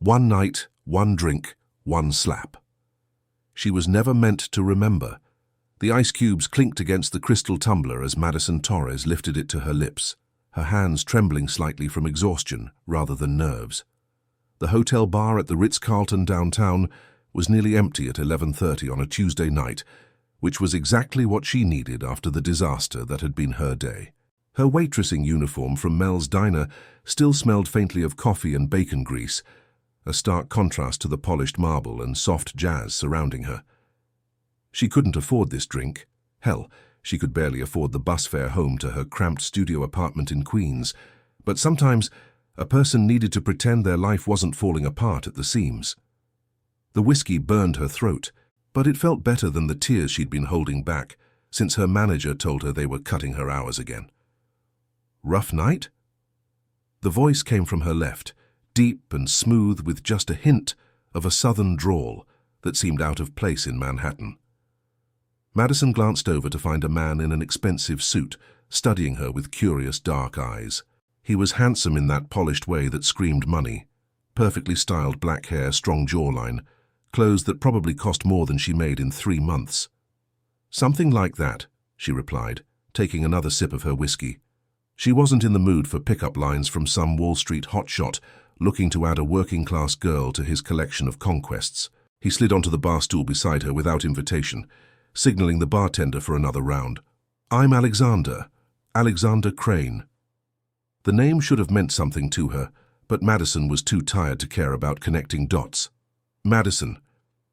One night, one drink, one slap. She was never meant to remember. The ice cubes clinked against the crystal tumbler as Madison Torres lifted it to her lips, her hands trembling slightly from exhaustion rather than nerves. The hotel bar at the Ritz-Carlton downtown was nearly empty at 11:30 on a Tuesday night, which was exactly what she needed after the disaster that had been her day. Her waitressing uniform from Mel's Diner still smelled faintly of coffee and bacon grease, a stark contrast to the polished marble and soft jazz surrounding her. She couldn't afford this drink. Hell, she could barely afford the bus fare home to her cramped studio apartment in Queens. But sometimes, a person needed to pretend their life wasn't falling apart at the seams. The whiskey burned her throat, but it felt better than the tears she'd been holding back since her manager told her they were cutting her hours again. Rough night? The voice came from her left, deep and smooth with just a hint of a southern drawl that seemed out of place in Manhattan. Madison glanced over to find a man in an expensive suit, studying her with curious dark eyes. He was handsome in that polished way that screamed money. Perfectly styled black hair, strong jawline, clothes that probably cost more than she made in 3 months. Something like that, she replied, taking another sip of her whiskey. She wasn't in the mood for pickup lines from some Wall Street hotshot looking to add a working-class girl to his collection of conquests. He slid onto the bar stool beside her without invitation, signaling the bartender for another round. "I'm Alexander Crane." The name should have meant something to her, but Madison was too tired to care about connecting dots. "Madison.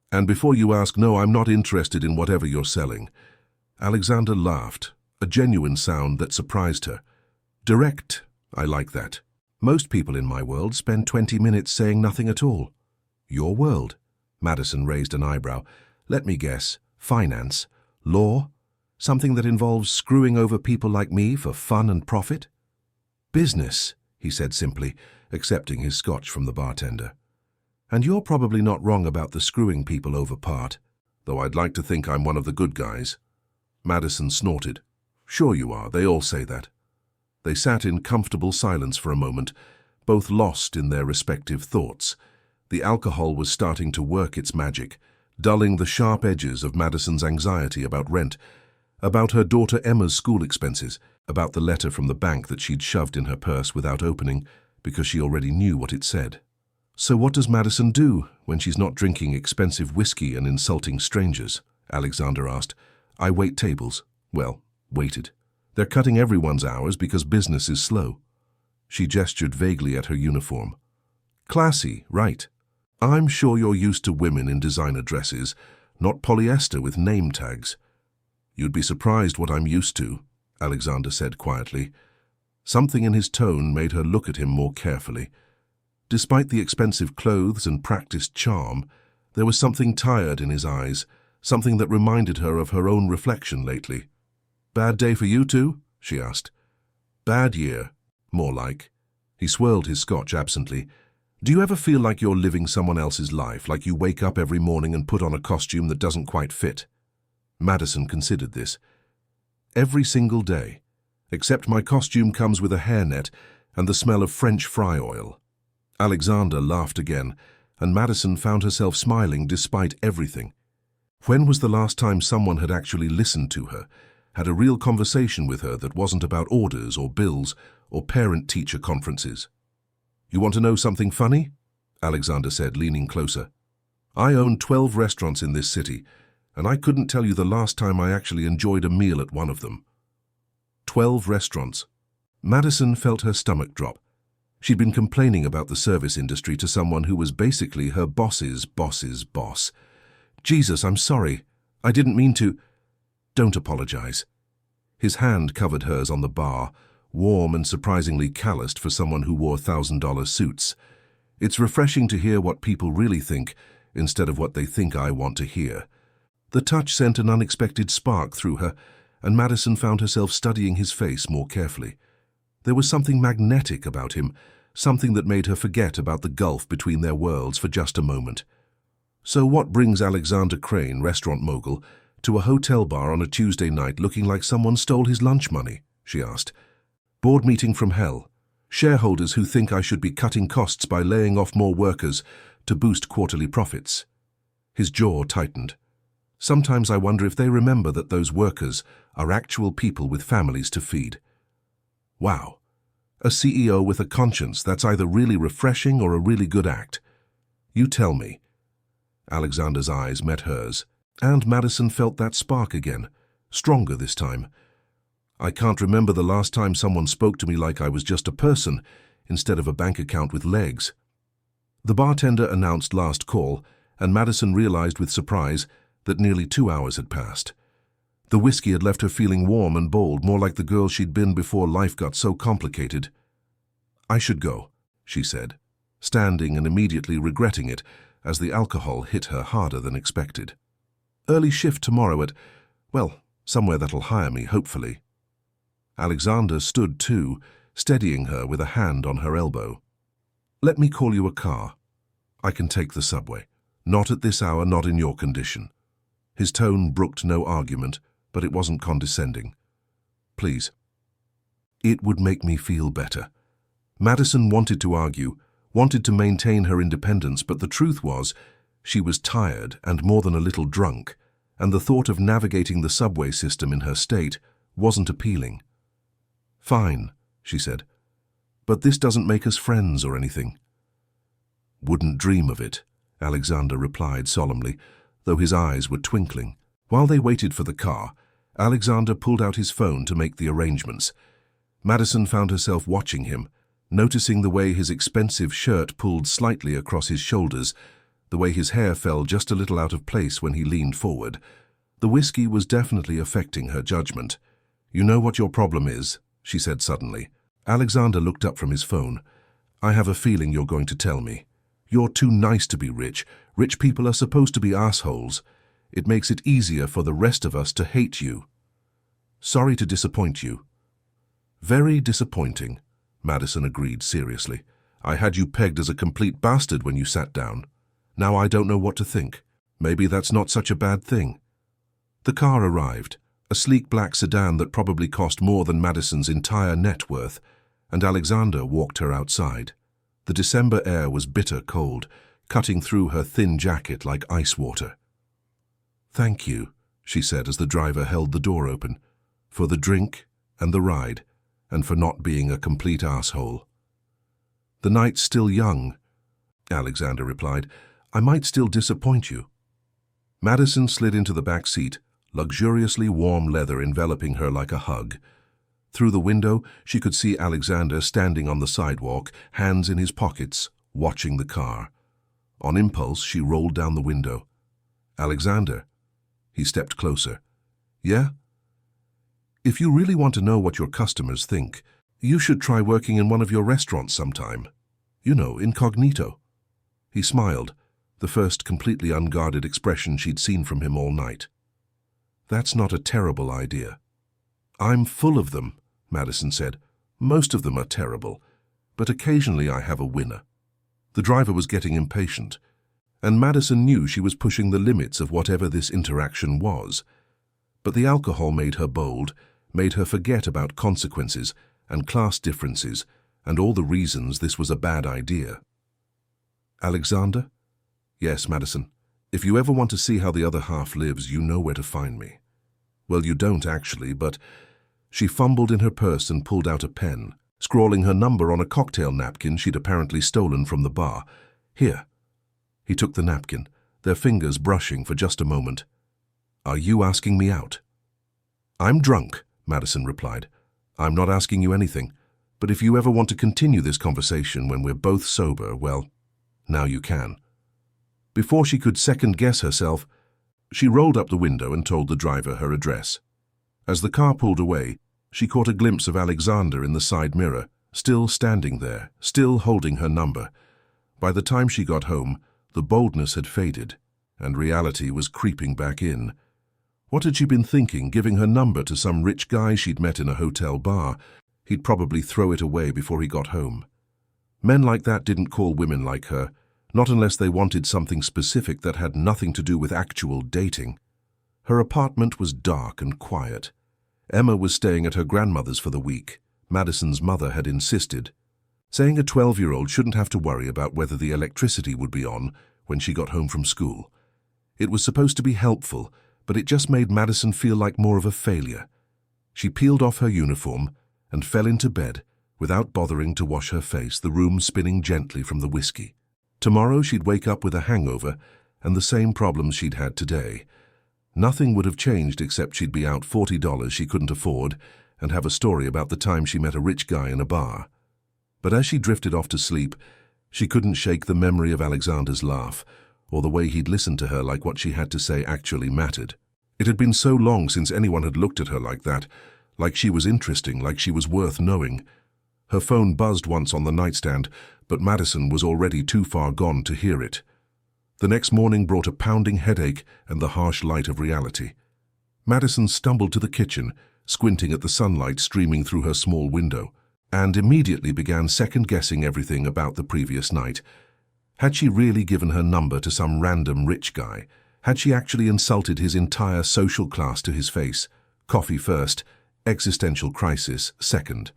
And before you ask, no, I'm not interested in whatever you're selling." Alexander laughed, a genuine sound that surprised her. "Direct, I like that. Most people in my world spend 20 minutes saying nothing at all." "Your world?" Madison raised an eyebrow. "Let me guess. Finance? Law? Something that involves screwing over people like me for fun and profit?" "Business," he said simply, accepting his scotch from the bartender. "And you're probably not wrong about the screwing people over part, though I'd like to think I'm one of the good guys." Madison snorted. "Sure you are, they all say that." They sat in comfortable silence for a moment, both lost in their respective thoughts. The alcohol was starting to work its magic, dulling the sharp edges of Madison's anxiety about rent, about her daughter Emma's school expenses, about the letter from the bank that she'd shoved in her purse without opening because she already knew what it said. "So what does Madison do when she's not drinking expensive whiskey and insulting strangers?" Alexander asked. "I wait tables." Well, waited. "They're cutting everyone's hours because business is slow." She gestured vaguely at her uniform. "Classy, right? I'm sure you're used to women in designer dresses, not polyester with name tags." "You'd be surprised what I'm used to," Alexander said quietly. Something in his tone made her look at him more carefully. Despite the expensive clothes and practiced charm, there was something tired in his eyes, something that reminded her of her own reflection lately. "Bad day for you two?" she asked. "Bad year, more like." He swirled his scotch absently. "Do you ever feel like you're living someone else's life, like you wake up every morning and put on a costume that doesn't quite fit?" Madison considered this. "Every single day, except my costume comes with a hairnet and the smell of French fry oil." Alexander laughed again, and Madison found herself smiling despite everything. When was the last time someone had actually listened to her, had a real conversation with her that wasn't about orders or bills or parent-teacher conferences? "You want to know something funny?" Alexander said, leaning closer. "I own 12 restaurants in this city, and I couldn't tell you the last time I actually enjoyed a meal at one of them." 12 restaurants. Madison felt her stomach drop. She'd been complaining about the service industry to someone who was basically her boss's boss's boss. "Jesus, I'm sorry. I didn't mean to—" "Don't apologize." His hand covered hers on the bar, warm and surprisingly calloused for someone who wore $1,000 suits. "It's refreshing to hear what people really think instead of what they think I want to hear." The touch sent an unexpected spark through her, and Madison found herself studying his face more carefully. There was something magnetic about him, something that made her forget about the gulf between their worlds for just a moment. "So what brings Alexander Crane, restaurant mogul, to a hotel bar on a Tuesday night looking like someone stole his lunch money?" she asked. "Board meeting from hell." Shareholders who think I should be cutting costs by laying off more workers to boost quarterly profits. His jaw tightened. Sometimes I wonder if they remember that those workers are actual people with families to feed. Wow. A CEO with a conscience, that's either really refreshing or a really good act. You tell me. Alexander's eyes met hers, and Madison felt that spark again, stronger this time. I can't remember the last time someone spoke to me like I was just a person, instead of a bank account with legs. The bartender announced last call, and Madison realized with surprise that nearly 2 hours had passed. The whiskey had left her feeling warm and bold, more like the girl she'd been before life got so complicated. I should go, she said, standing and immediately regretting it as the alcohol hit her harder than expected. Early shift tomorrow at, well, somewhere that'll hire me, hopefully. Alexander stood too, steadying her with a hand on her elbow. Let me call you a car. I can take the subway. Not at this hour, not in your condition. His tone brooked no argument, but it wasn't condescending. Please. It would make me feel better. Madison wanted to argue, wanted to maintain her independence, but the truth was, she was tired and more than a little drunk, and the thought of navigating the subway system in her state wasn't appealing. Fine, she said, but this doesn't make us friends or anything. Wouldn't dream of it, Alexander replied solemnly, though his eyes were twinkling. While they waited for the car, Alexander pulled out his phone to make the arrangements. Madison found herself watching him, noticing the way his expensive shirt pulled slightly across his shoulders, the way his hair fell just a little out of place when he leaned forward. The whiskey was definitely affecting her judgment. You know what your problem is, she said suddenly. Alexander looked up from his phone. I have a feeling you're going to tell me. You're too nice to be rich. Rich people are supposed to be assholes. It makes it easier for the rest of us to hate you. Sorry to disappoint you. Very disappointing, Madison agreed seriously. I had you pegged as a complete bastard when you sat down. Now I don't know what to think. Maybe that's not such a bad thing. The car arrived, a sleek black sedan that probably cost more than Madison's entire net worth, and Alexander walked her outside. The December air was bitter cold, cutting through her thin jacket like ice water. Thank you, she said as the driver held the door open, for the drink and the ride, and for not being a complete asshole. The night's still young, Alexander replied. I might still disappoint you. Madison slid into the back seat, luxuriously warm leather enveloping her like a hug. Through the window, she could see Alexander standing on the sidewalk, hands in his pockets, watching the car. On impulse, she rolled down the window. Alexander. He stepped closer. Yeah? If you really want to know what your customers think, you should try working in one of your restaurants sometime. You know, incognito. He smiled, the first completely unguarded expression she'd seen from him all night. That's not a terrible idea. I'm full of them, Madison said. Most of them are terrible, but occasionally I have a winner. The driver was getting impatient, and Madison knew she was pushing the limits of whatever this interaction was. But the alcohol made her bold, made her forget about consequences and class differences and all the reasons this was a bad idea. Alexander? Yes, Madison. If you ever want to see how the other half lives, you know where to find me. Well, you don't actually, but... She fumbled in her purse and pulled out a pen, scrawling her number on a cocktail napkin she'd apparently stolen from the bar. Here. He took the napkin, their fingers brushing for just a moment. Are you asking me out? I'm drunk, Madison replied. I'm not asking you anything, but if you ever want to continue this conversation when we're both sober, well, now you can. Before she could second-guess herself, she rolled up the window and told the driver her address. As the car pulled away, she caught a glimpse of Alexander in the side mirror, still standing there, still holding her number. By the time she got home, the boldness had faded, and reality was creeping back in. What had she been thinking, giving her number to some rich guy she'd met in a hotel bar? He'd probably throw it away before he got home. Men like that didn't call women like her, not unless they wanted something specific that had nothing to do with actual dating. Her apartment was dark and quiet. Emma was staying at her grandmother's for the week. Madison's mother had insisted. saying a 12-year-old shouldn't have to worry about whether the electricity would be on when she got home from school. It was supposed to be helpful, but it just made Madison feel like more of a failure. She peeled off her uniform and fell into bed without bothering to wash her face, the room spinning gently from the whiskey. Tomorrow she'd wake up with a hangover and the same problems she'd had today. Nothing would have changed except she'd be out $40 she couldn't afford and have a story about the time she met a rich guy in a bar. But as she drifted off to sleep, she couldn't shake the memory of Alexander's laugh, or the way he'd listened to her like what she had to say actually mattered. It had been so long since anyone had looked at her like that, like she was interesting, like she was worth knowing. Her phone buzzed once on the nightstand, but Madison was already too far gone to hear it. The next morning brought a pounding headache and the harsh light of reality. Madison stumbled to the kitchen, squinting at the sunlight streaming through her small window, and immediately began second-guessing everything about the previous night. Had she really given her number to some random rich guy? Had she actually insulted his entire social class to his face? Coffee first, existential crisis second.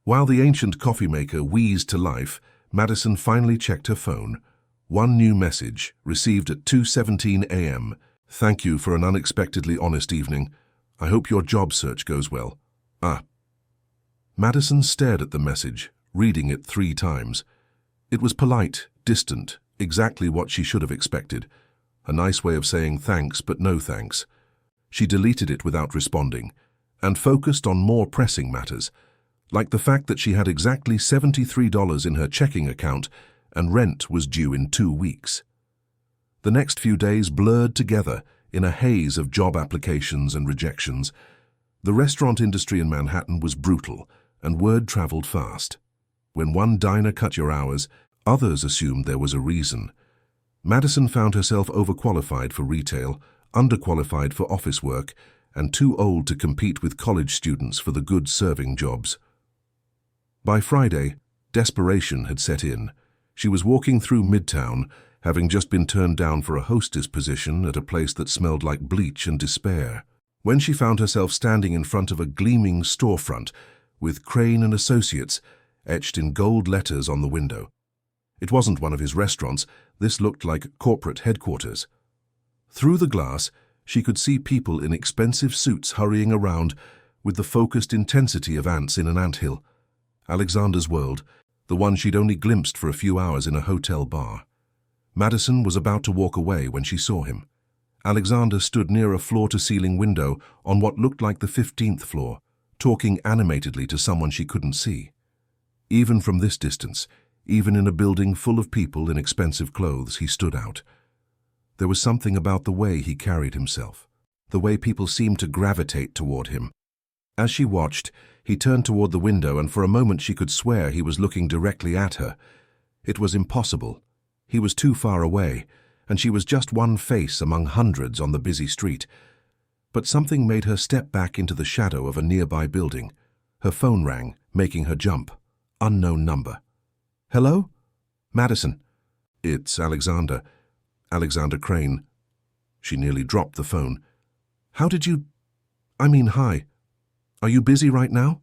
While the ancient coffee maker wheezed to life, Madison finally checked her phone. One new message, received at 2:17 a.m. Thank you for an unexpectedly honest evening. I hope your job search goes well. Ah. Madison stared at the message, reading it 3 times. It was polite, distant, exactly what she should have expected. A nice way of saying thanks but no thanks. She deleted it without responding, and focused on more pressing matters, like the fact that she had exactly $73 in her checking account and rent was due in 2 weeks. The next few days blurred together in a haze of job applications and rejections. The restaurant industry in Manhattan was brutal, and word traveled fast. When one diner cut your hours, others assumed there was a reason. Madison found herself overqualified for retail, underqualified for office work, and too old to compete with college students for the good serving jobs. By Friday, desperation had set in. She was walking through Midtown, having just been turned down for a hostess position at a place that smelled like bleach and despair, when she found herself standing in front of a gleaming storefront with Crane and Associates etched in gold letters on the window. It wasn't one of his restaurants. This looked like corporate headquarters. Through the glass, she could see people in expensive suits hurrying around with the focused intensity of ants in an anthill. Alexander's world, the one she'd only glimpsed for a few hours in a hotel bar. Madison was about to walk away when she saw him. Alexander stood near a floor-to-ceiling window on what looked like the 15th floor, talking animatedly to someone she couldn't see. Even from this distance, even in a building full of people in expensive clothes, he stood out. There was something about the way he carried himself, the way people seemed to gravitate toward him. As she watched, he turned toward the window, and for a moment she could swear he was looking directly at her. It was impossible. He was too far away, and she was just one face among hundreds on the busy street. But something made her step back into the shadow of a nearby building. Her phone rang, making her jump. Unknown number. Hello? Madison. It's Alexander. Alexander Crane. She nearly dropped the phone. How did you... hi. Are you busy right now?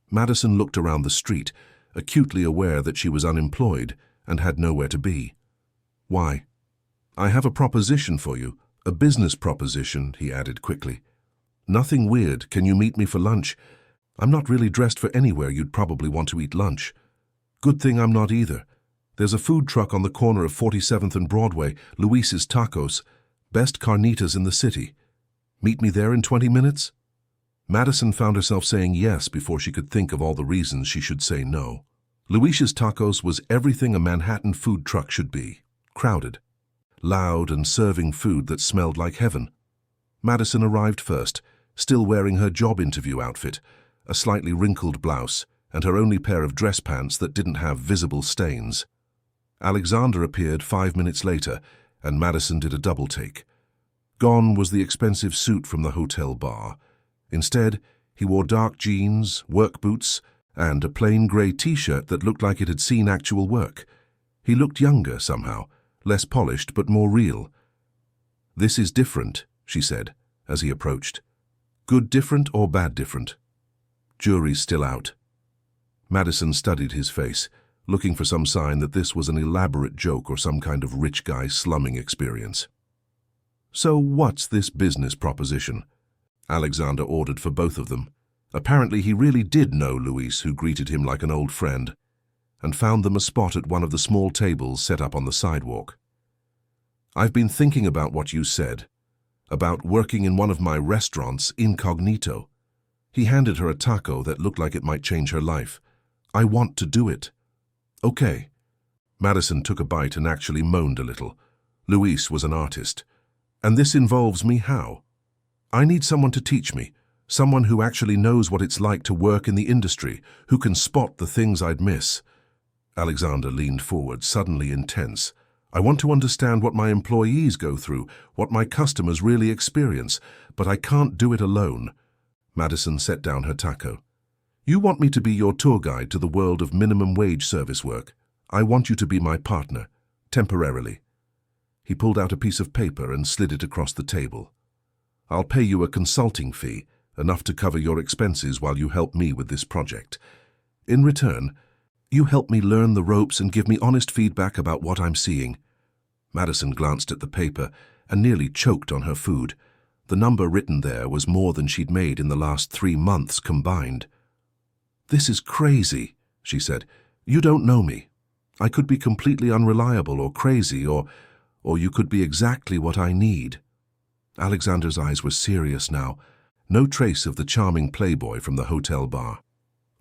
Madison looked around the street, acutely aware that she was unemployed and had nowhere to be. Why? I have a proposition for you, a business proposition, he added quickly. Nothing weird. Can you meet me for lunch? I'm not really dressed for anywhere you'd probably want to eat lunch. Good thing I'm not either. There's a food truck on the corner of 47th and Broadway, Luis's Tacos, best carnitas in the city. Meet me there in 20 minutes? Madison found herself saying yes before she could think of all the reasons she should say no. Luis's Tacos was everything a Manhattan food truck should be. Crowded, loud, and serving food that smelled like heaven. Madison arrived first, still wearing her job interview outfit, a slightly wrinkled blouse, and her only pair of dress pants that didn't have visible stains. Alexander appeared 5 minutes later, and Madison did a double take. Gone was the expensive suit from the hotel bar. Instead, he wore dark jeans, work boots, and a plain grey t-shirt that looked like it had seen actual work. He looked younger somehow, less polished but more real. This is different, she said, as he approached. Good different or bad different? Jury's still out. Madison studied his face, looking for some sign that this was an elaborate joke or some kind of rich guy slumming experience. "So what's this business proposition?" Alexander ordered for both of them. Apparently he really did know Luis, who greeted him like an old friend, and found them a spot at one of the small tables set up on the sidewalk. "I've been thinking about what you said, about working in one of my restaurants incognito." He handed her a taco that looked like it might change her life. "I want to do it." "Okay." Madison took a bite and actually moaned a little. Luis was an artist. "And this involves me how? I need someone to teach me, someone who actually knows what it's like to work in the industry, who can spot the things I'd miss." Alexander leaned forward, suddenly intense. "I want to understand what my employees go through, what my customers really experience, but I can't do it alone." Madison set down her taco. "You want me to be your tour guide to the world of minimum wage service work. I want you to be my partner, temporarily." He pulled out a piece of paper and slid it across the table. "I'll pay you a consulting fee, enough to cover your expenses while you help me with this project. In return, you help me learn the ropes and give me honest feedback about what I'm seeing." Madison glanced at the paper and nearly choked on her food. The number written there was more than she'd made in the last 3 months combined. "This is crazy," she said. "You don't know me. I could be completely unreliable or crazy, or you could be exactly what I need." Alexander's eyes were serious now, no trace of the charming playboy from the hotel bar.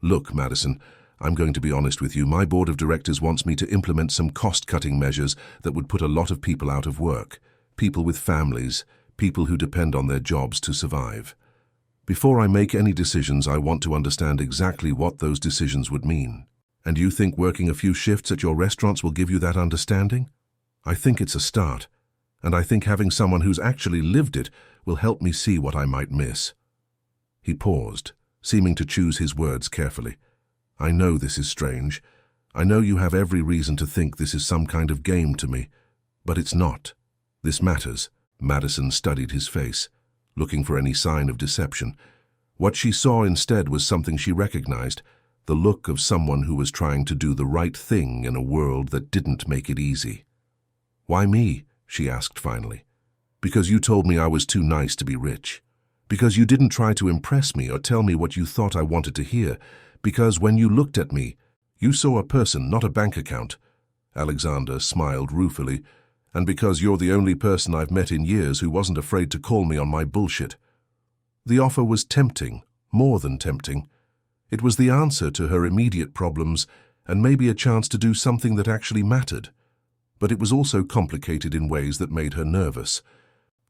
"Look, Madison, I'm going to be honest with you. My board of directors wants me to implement some cost-cutting measures that would put a lot of people out of work, people with families, people who depend on their jobs to survive. Before I make any decisions, I want to understand exactly what those decisions would mean. And you think working a few shifts at your restaurants will give you that understanding? I think it's a start, and I think having someone who's actually lived it will help me see what I might miss." He paused, seeming to choose his words carefully. "I know this is strange. I know you have every reason to think this is some kind of game to me, but it's not. This matters." Madison studied his face, looking for any sign of deception. What she saw instead was something she recognized, the look of someone who was trying to do the right thing in a world that didn't make it easy. "Why me?" she asked finally. "Because you told me I was too nice to be rich. Because you didn't try to impress me or tell me what you thought I wanted to hear. Because when you looked at me, you saw a person, not a bank account." Alexander smiled ruefully. "And because you're the only person I've met in years who wasn't afraid to call me on my bullshit." The offer was tempting, more than tempting. It was the answer to her immediate problems and maybe a chance to do something that actually mattered. But it was also complicated in ways that made her nervous.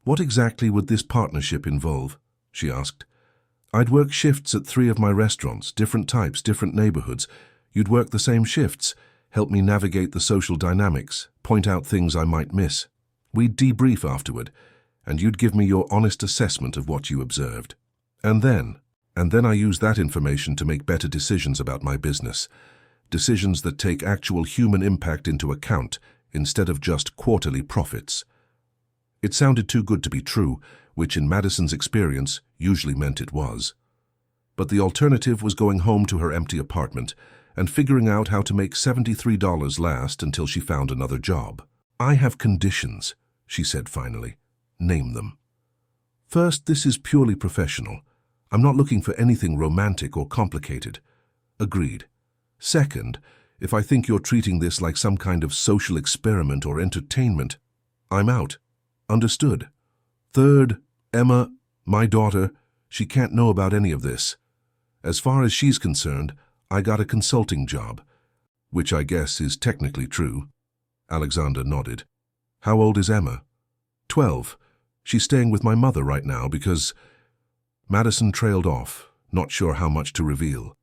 "What exactly would this partnership involve?" she asked. "I'd work shifts at 3 of my restaurants, different types, different neighborhoods. You'd work the same shifts, help me navigate the social dynamics, point out things I might miss. We'd debrief afterward, and you'd give me your honest assessment of what you observed. And then I use that information to make better decisions about my business. Decisions that take actual human impact into account, instead of just quarterly profits." It sounded too good to be true, which in Madison's experience usually meant it was. But the alternative was going home to her empty apartment and figuring out how to make $73 last until she found another job. "I have conditions," she said finally. "Name them." "First, this is purely professional. I'm not looking for anything romantic or complicated." "Agreed." "Second, if I think you're treating this like some kind of social experiment or entertainment, I'm out." "Understood." "Third, Emma, my daughter, she can't know about any of this. As far as she's concerned, I got a consulting job." "Which I guess is technically true." Alexander nodded. "How old is Emma?" 12. She's staying with my mother right now because—" Madison trailed off, not sure how much to reveal.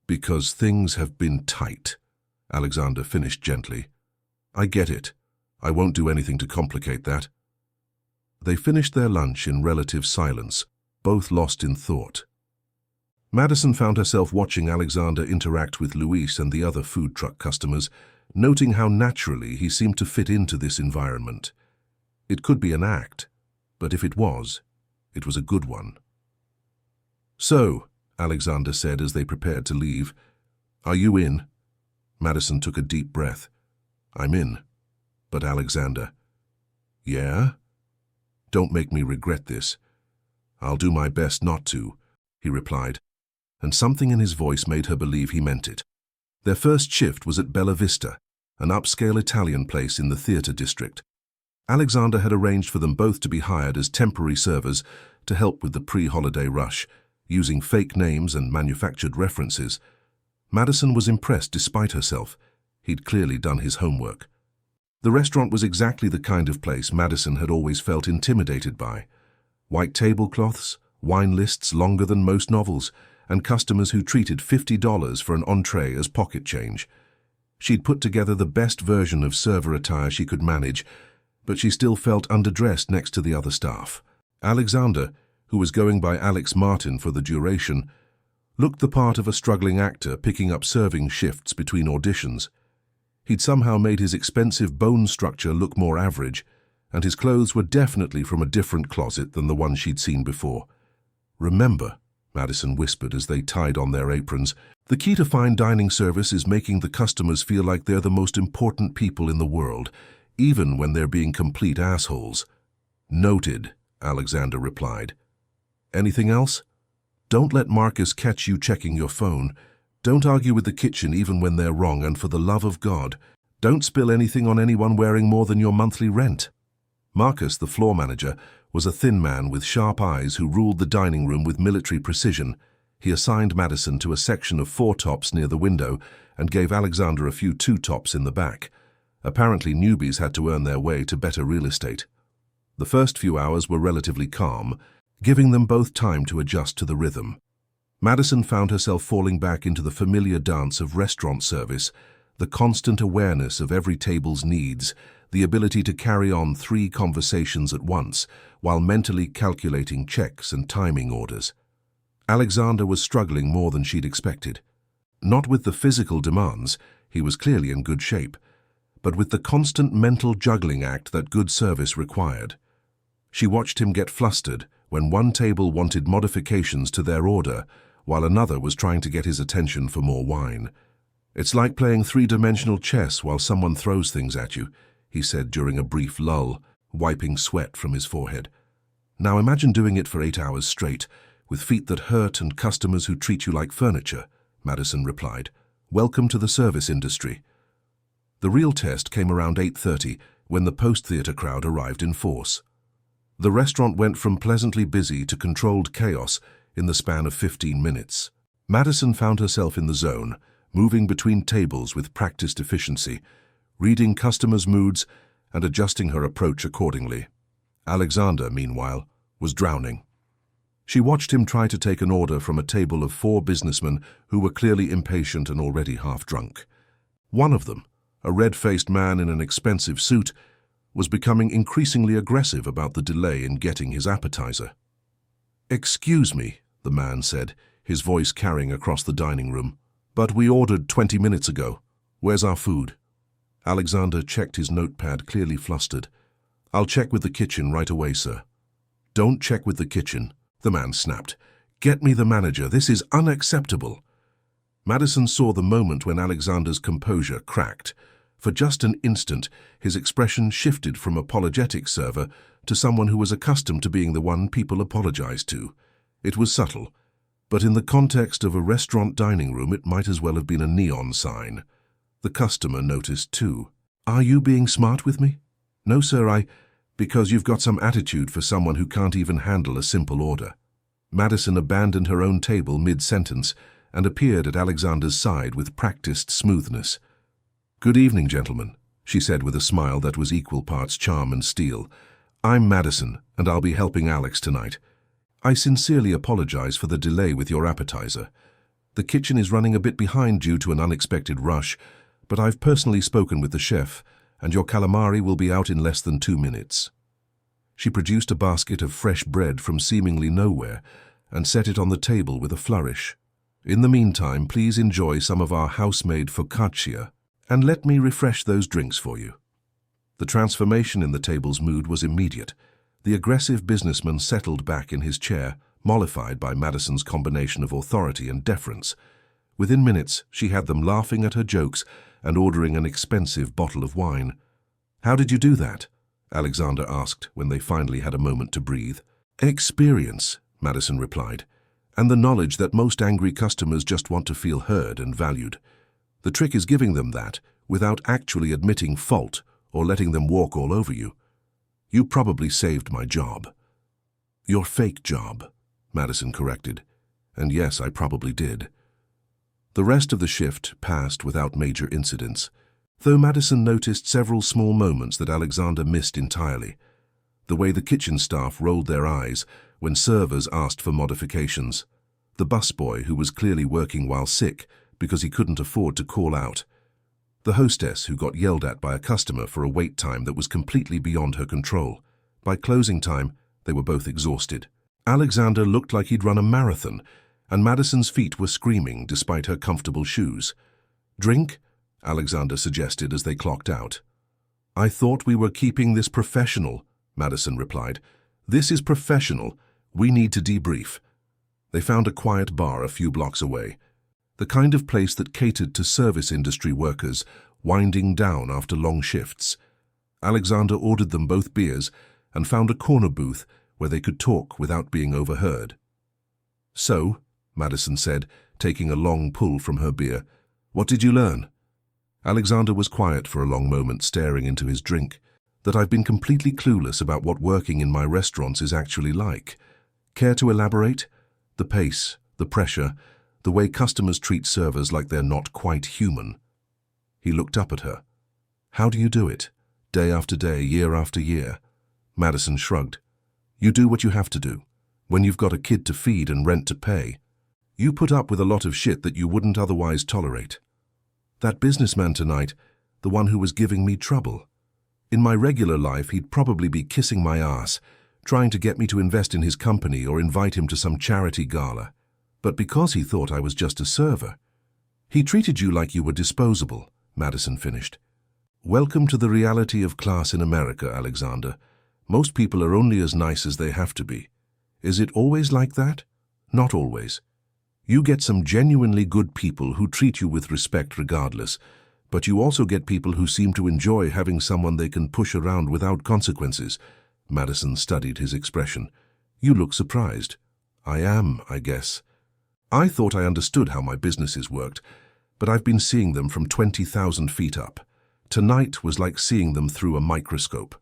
"Because things have been tight," Alexander finished gently. "I get it. I won't do anything to complicate that." They finished their lunch in relative silence, both lost in thought. Madison found herself watching Alexander interact with Luis and the other food truck customers, noting how naturally he seemed to fit into this environment. It could be an act, but if it was a good one. "So," Alexander said as they prepared to leave, "Are you in?" Madison took a deep breath. "I'm in. But Alexander." "Yeah? Don't make me regret this." "I'll do my best not to," he replied, and something in his voice made her believe he meant it. Their first shift was at Bella Vista, an upscale Italian place in the theatre district. Alexander had arranged for them both to be hired as temporary servers to help with the pre-holiday rush, using fake names and manufactured references. Madison was impressed despite herself. He'd clearly done his homework. The restaurant was exactly the kind of place Madison had always felt intimidated by. White tablecloths, wine lists longer than most novels, and customers who treated $50 for an entree as pocket change. She'd put together the best version of server attire she could manage, but she still felt underdressed next to the other staff. Alexander, who was going by Alex Martin for the duration, looked the part of a struggling actor picking up serving shifts between auditions. He'd somehow made his expensive bone structure look more average, and his clothes were definitely from a different closet than the one she'd seen before. "Remember," Madison whispered as they tied on their aprons, "the key to fine dining service is making the customers feel like they're the most important people in the world, even when they're being complete assholes." "Noted," Alexander replied. "Anything else? Don't let Marcus catch you checking your phone. Don't argue with the kitchen even when they're wrong, and for the love of God, don't spill anything on anyone wearing more than your monthly rent." Marcus, the floor manager, was a thin man with sharp eyes who ruled the dining room with military precision. He assigned Madison to a section of 4 tops near the window and gave Alexander a few 2 tops in the back. Apparently newbies had to earn their way to better real estate. The first few hours were relatively calm, giving them both time to adjust to the rhythm. Madison found herself falling back into the familiar dance of restaurant service, the constant awareness of every table's needs, the ability to carry on 3 conversations at once while mentally calculating checks and timing orders. Alexander was struggling more than she'd expected. Not with the physical demands, he was clearly in good shape, but with the constant mental juggling act that good service required. She watched him get flustered when one table wanted modifications to their order, while another was trying to get his attention for more wine. "It's like playing 3-dimensional chess while someone throws things at you," he said during a brief lull, wiping sweat from his forehead. "Now imagine doing it for 8 hours straight, with feet that hurt and customers who treat you like furniture," Madison replied. "Welcome to the service industry." The real test came around 8:30 when the post-theatre crowd arrived in force. The restaurant went from pleasantly busy to controlled chaos in the span of 15 minutes. Madison found herself in the zone, moving between tables with practiced efficiency, reading customers' moods and adjusting her approach accordingly. Alexander, meanwhile, was drowning. She watched him try to take an order from a table of 4 businessmen who were clearly impatient and already half drunk. One of them, a red-faced man in an expensive suit, was becoming increasingly aggressive about the delay in getting his appetizer. "Excuse me," the man said, his voice carrying across the dining room, "but we ordered 20 minutes ago. Where's our food?" Alexander checked his notepad, clearly flustered. "I'll check with the kitchen right away, sir." "Don't check with the kitchen," the man snapped. "Get me the manager. This is unacceptable." Madison saw the moment when Alexander's composure cracked. For just an instant, his expression shifted from apologetic server to someone who was accustomed to being the one people apologized to. It was subtle, but in the context of a restaurant dining room, it might as well have been a neon sign. The customer noticed too. "Are you being smart with me?" "No, sir, because you've got some attitude for someone who can't even handle a simple order." Madison abandoned her own table mid-sentence and appeared at Alexander's side with practiced smoothness. "Good evening, gentlemen," she said with a smile that was equal parts charm and steel. "I'm Madison, and I'll be helping Alex tonight. I sincerely apologize for the delay with your appetizer. The kitchen is running a bit behind due to an unexpected rush, but I've personally spoken with the chef, and your calamari will be out in less than 2 minutes." She produced a basket of fresh bread from seemingly nowhere and set it on the table with a flourish. "In the meantime, please enjoy some of our house-made focaccia, and let me refresh those drinks for you." The transformation in the table's mood was immediate. The aggressive businessman settled back in his chair, mollified by Madison's combination of authority and deference. Within minutes, she had them laughing at her jokes and ordering an expensive bottle of wine. "How did you do that?" Alexander asked when they finally had a moment to breathe. "Experience," Madison replied, "and the knowledge that most angry customers just want to feel heard and valued. The trick is giving them that without actually admitting fault or letting them walk all over you. You probably saved my job." "Your fake job," Madison corrected. "And yes, I probably did." The rest of the shift passed without major incidents, though Madison noticed several small moments that Alexander missed entirely. The way the kitchen staff rolled their eyes when servers asked for modifications, the busboy who was clearly working while sick because he couldn't afford to call out, the hostess who got yelled at by a customer for a wait time that was completely beyond her control. By closing time, they were both exhausted. Alexander looked like he'd run a marathon, and Madison's feet were screaming despite her comfortable shoes. "Drink?" Alexander suggested as they clocked out. "I thought we were keeping this professional," Madison replied. "This is professional. We need to debrief." They found a quiet bar a few blocks away, the kind of place that catered to service industry workers winding down after long shifts. Alexander ordered them both beers and found a corner booth where they could talk without being overheard. "So," Madison said, taking a long pull from her beer, "what did you learn?" Alexander was quiet for a long moment, staring into his drink. "That I've been completely clueless about what working in my restaurants is actually like. Care to elaborate? The pace, the pressure, the way customers treat servers like they're not quite human." He looked up at her. "How do you do it? Day after day, year after year?" Madison shrugged. "You do what you have to do. When you've got a kid to feed and rent to pay, you put up with a lot of shit that you wouldn't otherwise tolerate. That businessman tonight, the one who was giving me trouble. In my regular life, he'd probably be kissing my ass, trying to get me to invest in his company or invite him to some charity gala. But because he thought I was just a server, he treated you like you were disposable," Madison finished. "Welcome to the reality of class in America, Alexander. Most people are only as nice as they have to be. Is it always like that? Not always. You get some genuinely good people who treat you with respect regardless, but you also get people who seem to enjoy having someone they can push around without consequences." Madison studied his expression. "You look surprised." "I am, I guess. I thought I understood how my businesses worked, but I've been seeing them from 20,000 feet up. Tonight was like seeing them through a microscope."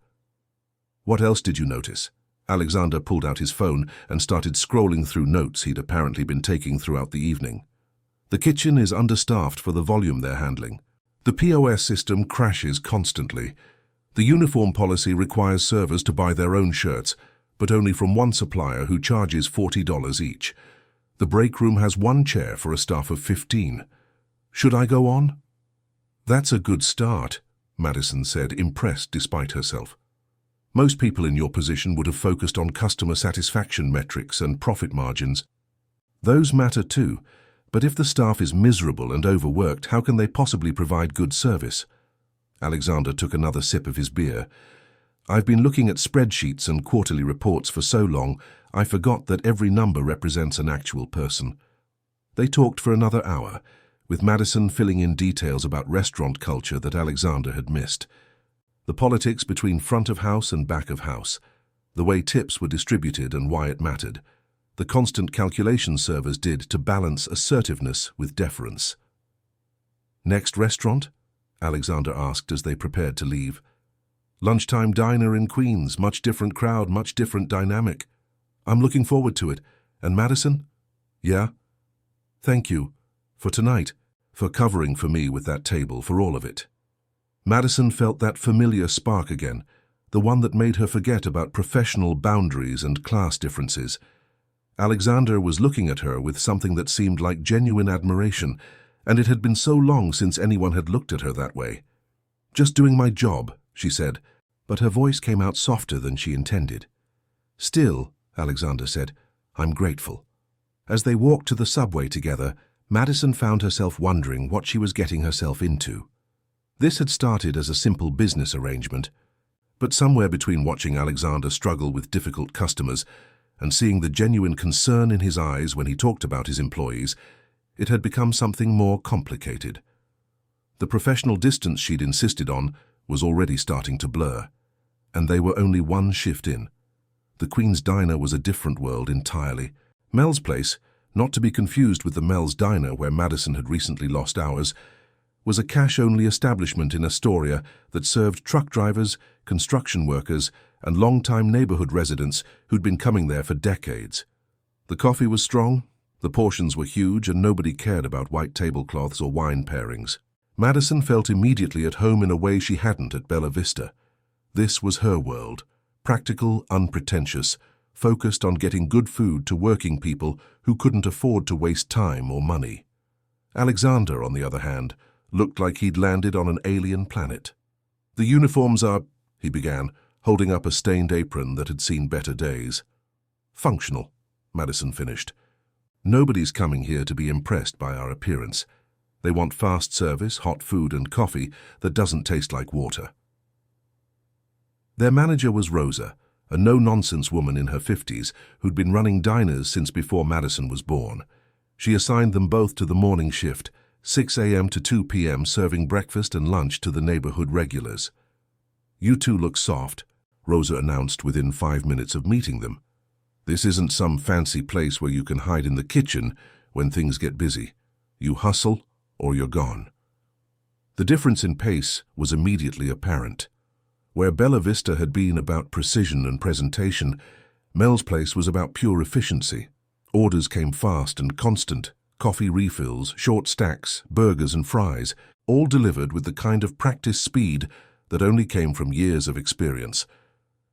"What else did you notice?" Alexander pulled out his phone and started scrolling through notes he'd apparently been taking throughout the evening. "The kitchen is understaffed for the volume they're handling. The POS system crashes constantly. The uniform policy requires servers to buy their own shirts, but only from one supplier who charges $40 each. The break room has one chair for a staff of 15. Should I go on?" "That's a good start," Madison said, impressed despite herself. "Most people in your position would have focused on customer satisfaction metrics and profit margins. Those matter too, but if the staff is miserable and overworked, how can they possibly provide good service?" Alexander took another sip of his beer. "I've been looking at spreadsheets and quarterly reports for so long, I forgot that every number represents an actual person." They talked for another hour, with Madison filling in details about restaurant culture that Alexander had missed. The politics between front of house and back of house, the way tips were distributed and why it mattered, the constant calculations servers did to balance assertiveness with deference. "Next restaurant?" Alexander asked as they prepared to leave. "Lunchtime diner in Queens, much different crowd, much different dynamic. I'm looking forward to it. And Madison?" "Yeah?" "Thank you. For tonight, for covering for me with that table, for all of it." Madison felt that familiar spark again, the one that made her forget about professional boundaries and class differences. Alexander was looking at her with something that seemed like genuine admiration, and it had been so long since anyone had looked at her that way. "Just doing my job," she said, but her voice came out softer than she intended. "Still," Alexander said, "I'm grateful." As they walked to the subway together, Madison found herself wondering what she was getting herself into. This had started as a simple business arrangement, but somewhere between watching Alexander struggle with difficult customers and seeing the genuine concern in his eyes when he talked about his employees, It had become something more complicated. The professional distance she'd insisted on was already starting to blur, and they were only one shift in. The Queen's Diner was a different world entirely. Mel's Place, not to be confused with the Mel's Diner where Madison had recently lost hours, was a cash-only establishment in Astoria that served truck drivers, construction workers, and long-time neighborhood residents who'd been coming there for decades. The coffee was strong, the portions were huge, and nobody cared about white tablecloths or wine pairings. Madison felt immediately at home in a way she hadn't at Bella Vista. This was her world, practical, unpretentious, focused on getting good food to working people who couldn't afford to waste time or money. Alexander, on the other hand, looked like he'd landed on an alien planet. "The uniforms are," he began, holding up a stained apron that had seen better days. "Functional," Madison finished. "Nobody's coming here to be impressed by our appearance. They want fast service, hot food and coffee that doesn't taste like water." Their manager was Rosa, a no-nonsense woman in her 50s who'd been running diners since before Madison was born. She assigned them both to the morning shift, 6 a.m. to 2 p.m., serving breakfast and lunch to the neighborhood regulars. "You two look soft," Rosa announced within 5 minutes of meeting them. "This isn't some fancy place where you can hide in the kitchen when things get busy. You hustle or you're gone." The difference in pace was immediately apparent. Where Bella Vista had been about precision and presentation, Mel's Place was about pure efficiency. Orders came fast and constant, coffee refills, short stacks, burgers and fries, all delivered with the kind of practice speed that only came from years of experience.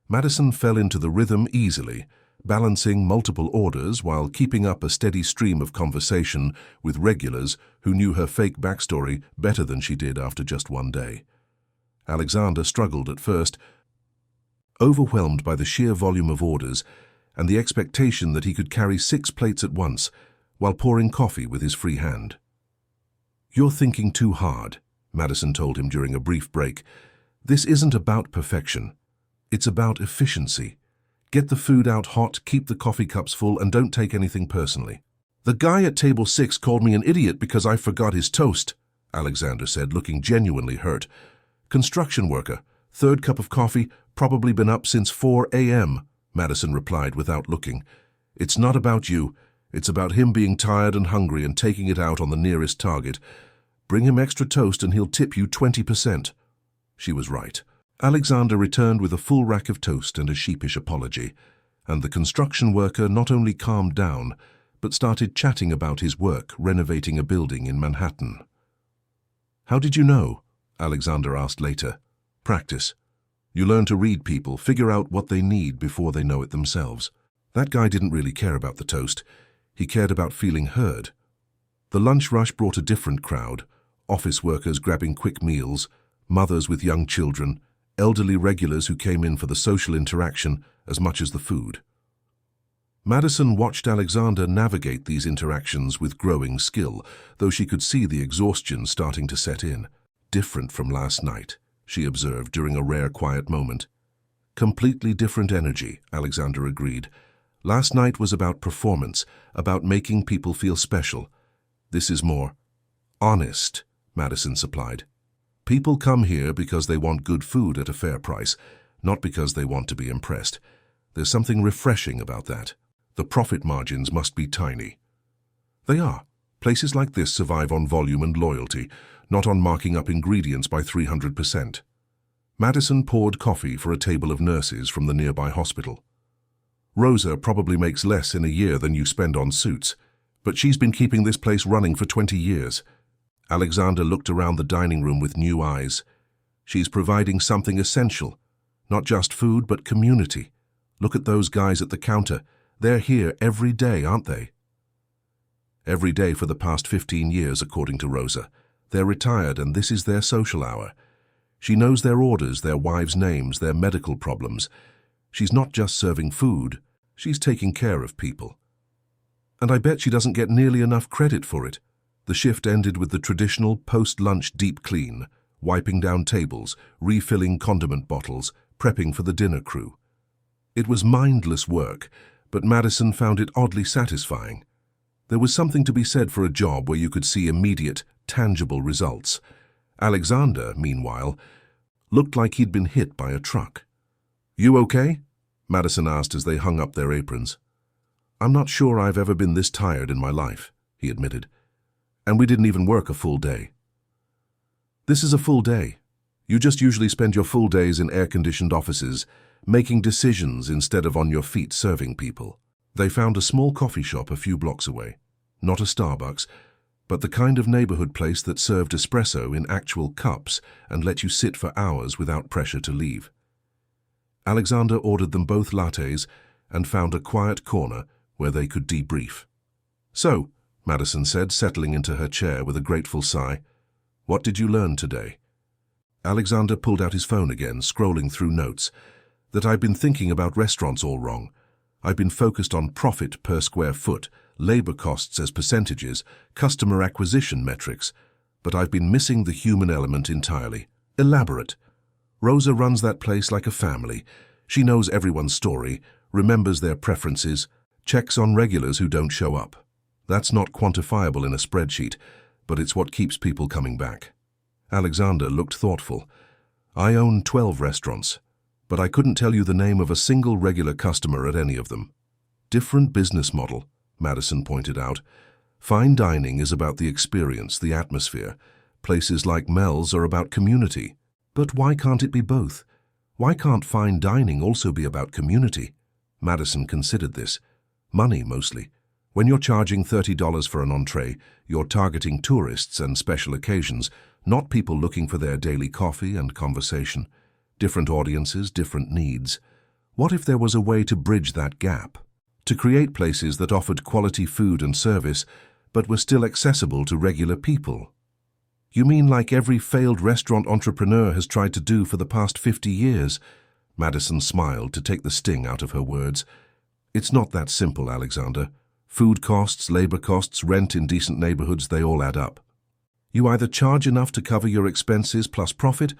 Madison fell into the rhythm easily, balancing multiple orders while keeping up a steady stream of conversation with regulars who knew her fake backstory better than she did after just one day. Alexander struggled at first, overwhelmed by the sheer volume of orders and the expectation that he could carry 6 plates at once while pouring coffee with his free hand. "You're thinking too hard," Madison told him during a brief break. "This isn't about perfection. It's about efficiency. Get the food out hot, keep the coffee cups full, and don't take anything personally." "The guy at table 6 called me an idiot because I forgot his toast," Alexander said, looking genuinely hurt. "Construction worker, 3rd cup of coffee, probably been up since 4 a.m., Madison replied without looking. "It's not about you. It's about him being tired and hungry and taking it out on the nearest target. Bring him extra toast and he'll tip you 20%. She was right. Alexander returned with a full rack of toast and a sheepish apology, and the construction worker not only calmed down, but started chatting about his work renovating a building in Manhattan. "How did you know?" Alexander asked later. "Practice. You learn to read people, figure out what they need before they know it themselves." That guy didn't really care about the toast. He cared about feeling heard. The lunch rush brought a different crowd, office workers grabbing quick meals, mothers with young children, elderly regulars who came in for the social interaction as much as the food. Madison watched Alexander navigate these interactions with growing skill, though she could see the exhaustion starting to set in. "Different from last night," she observed during a rare quiet moment. "Completely different energy," Alexander agreed. "Last night was about performance, about making people feel special. This is more honest," Madison supplied. "People come here because they want good food at a fair price, not because they want to be impressed. There's something refreshing about that. The profit margins must be tiny." They are. Places like this survive on volume and loyalty, not on marking up ingredients by 300%. Madison poured coffee for a table of nurses from the nearby hospital. "Rosa probably makes less in a year than you spend on suits, but she's been keeping this place running for 20 years. Alexander looked around the dining room with new eyes. "She's providing something essential, not just food, but community. Look at those guys at the counter. They're here every day, aren't they?" "Every day for the past 15 years, according to Rosa. They're retired and this is their social hour. She knows their orders, their wives' names, their medical problems. She's not just serving food, she's taking care of people. And I bet she doesn't get nearly enough credit for it." The shift ended with the traditional post-lunch deep clean, wiping down tables, refilling condiment bottles, prepping for the dinner crew. It was mindless work, but Madison found it oddly satisfying. There was something to be said for a job where you could see immediate, tangible results. Alexander, meanwhile, looked like he'd been hit by a truck. "You okay?" Madison asked as they hung up their aprons. "I'm not sure I've ever been this tired in my life," he admitted. "And we didn't even work a full day." "This is a full day. You just usually spend your full days in air-conditioned offices, making decisions instead of on your feet serving people." They found a small coffee shop a few blocks away. Not a Starbucks, but the kind of neighborhood place that served espresso in actual cups and let you sit for hours without pressure to leave. Alexander ordered them both lattes and found a quiet corner where they could debrief. "So," Madison said, settling into her chair with a grateful sigh, "what did you learn today?" Alexander pulled out his phone again, scrolling through notes. "That I've been thinking about restaurants all wrong. I've been focused on profit per square foot, labor costs as percentages, customer acquisition metrics, but I've been missing the human element entirely. Elaborate. Rosa runs that place like a family. She knows everyone's story, remembers their preferences, checks on regulars who don't show up. That's not quantifiable in a spreadsheet, but it's what keeps people coming back." Alexander looked thoughtful. "I own 12 restaurants, but I couldn't tell you the name of a single regular customer at any of them." "Different business model," Madison pointed out. "Fine dining is about the experience, the atmosphere. Places like Mel's are about community. But why can't it be both? Why can't fine dining also be about community?" Madison considered this. Money, mostly. When you're charging $30 for an entree, you're targeting tourists and special occasions, not people looking for their daily coffee and conversation. Different audiences, different needs. What if there was a way to bridge that gap? To create places that offered quality food and service, but were still accessible to regular people? "You mean like every failed restaurant entrepreneur has tried to do for the past 50 years? Madison smiled to take the sting out of her words. "It's not that simple, Alexander. Food costs, labor costs, rent in decent neighborhoods, they all add up. You either charge enough to cover your expenses plus profit,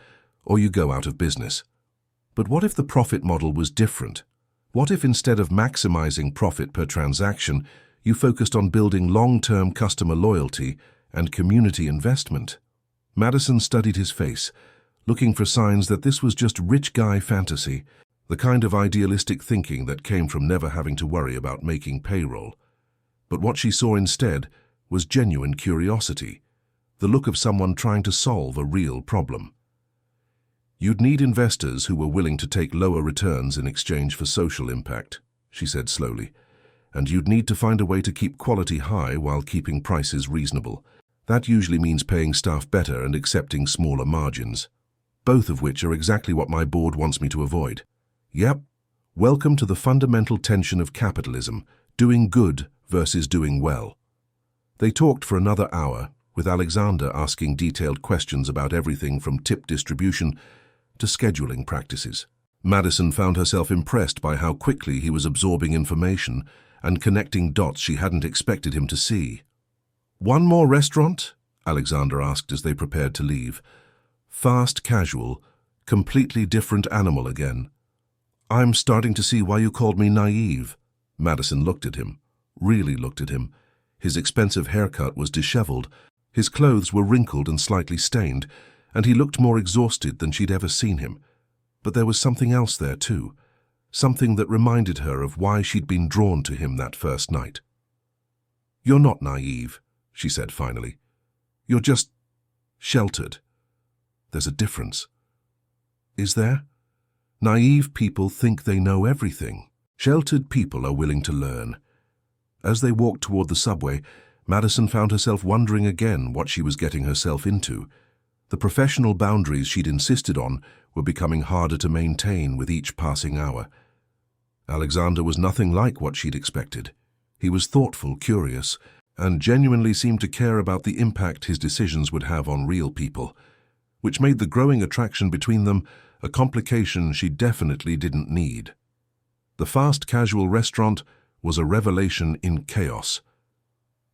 or you go out of business." But what if the profit model was different? What if instead of maximizing profit per transaction, you focused on building long-term customer loyalty and community investment? Madison studied his face, looking for signs that this was just rich guy fantasy, the kind of idealistic thinking that came from never having to worry about making payroll. But what she saw instead was genuine curiosity, the look of someone trying to solve a real problem. "You'd need investors who were willing to take lower returns in exchange for social impact," she said slowly. "And you'd need to find a way to keep quality high while keeping prices reasonable. That usually means paying staff better and accepting smaller margins. Both of which are exactly what my board wants me to avoid." Yep. Welcome to the fundamental tension of capitalism, doing good versus doing well. They talked for another hour, with Alexander asking detailed questions about everything from tip distribution to scheduling practices. Madison found herself impressed by how quickly he was absorbing information and connecting dots she hadn't expected him to see. "One more restaurant?" Alexander asked as they prepared to leave. "Fast casual, completely different animal again." "I'm starting to see why you called me naive." Madison looked at him, really looked at him. His expensive haircut was disheveled, his clothes were wrinkled and slightly stained, and he looked more exhausted than she'd ever seen him. But there was something else there too, something that reminded her of why she'd been drawn to him that first night. "You're not naive," she said finally. "You're just sheltered. There's a difference." "Is there?" Naive people think they know everything. Sheltered people are willing to learn. As they walked toward the subway, Madison found herself wondering again what she was getting herself into. The professional boundaries she'd insisted on were becoming harder to maintain with each passing hour. Alexander was nothing like what she'd expected. He was thoughtful, curious, and genuinely seemed to care about the impact his decisions would have on real people, which made the growing attraction between them a complication she definitely didn't need. The fast casual restaurant was a revelation in chaos.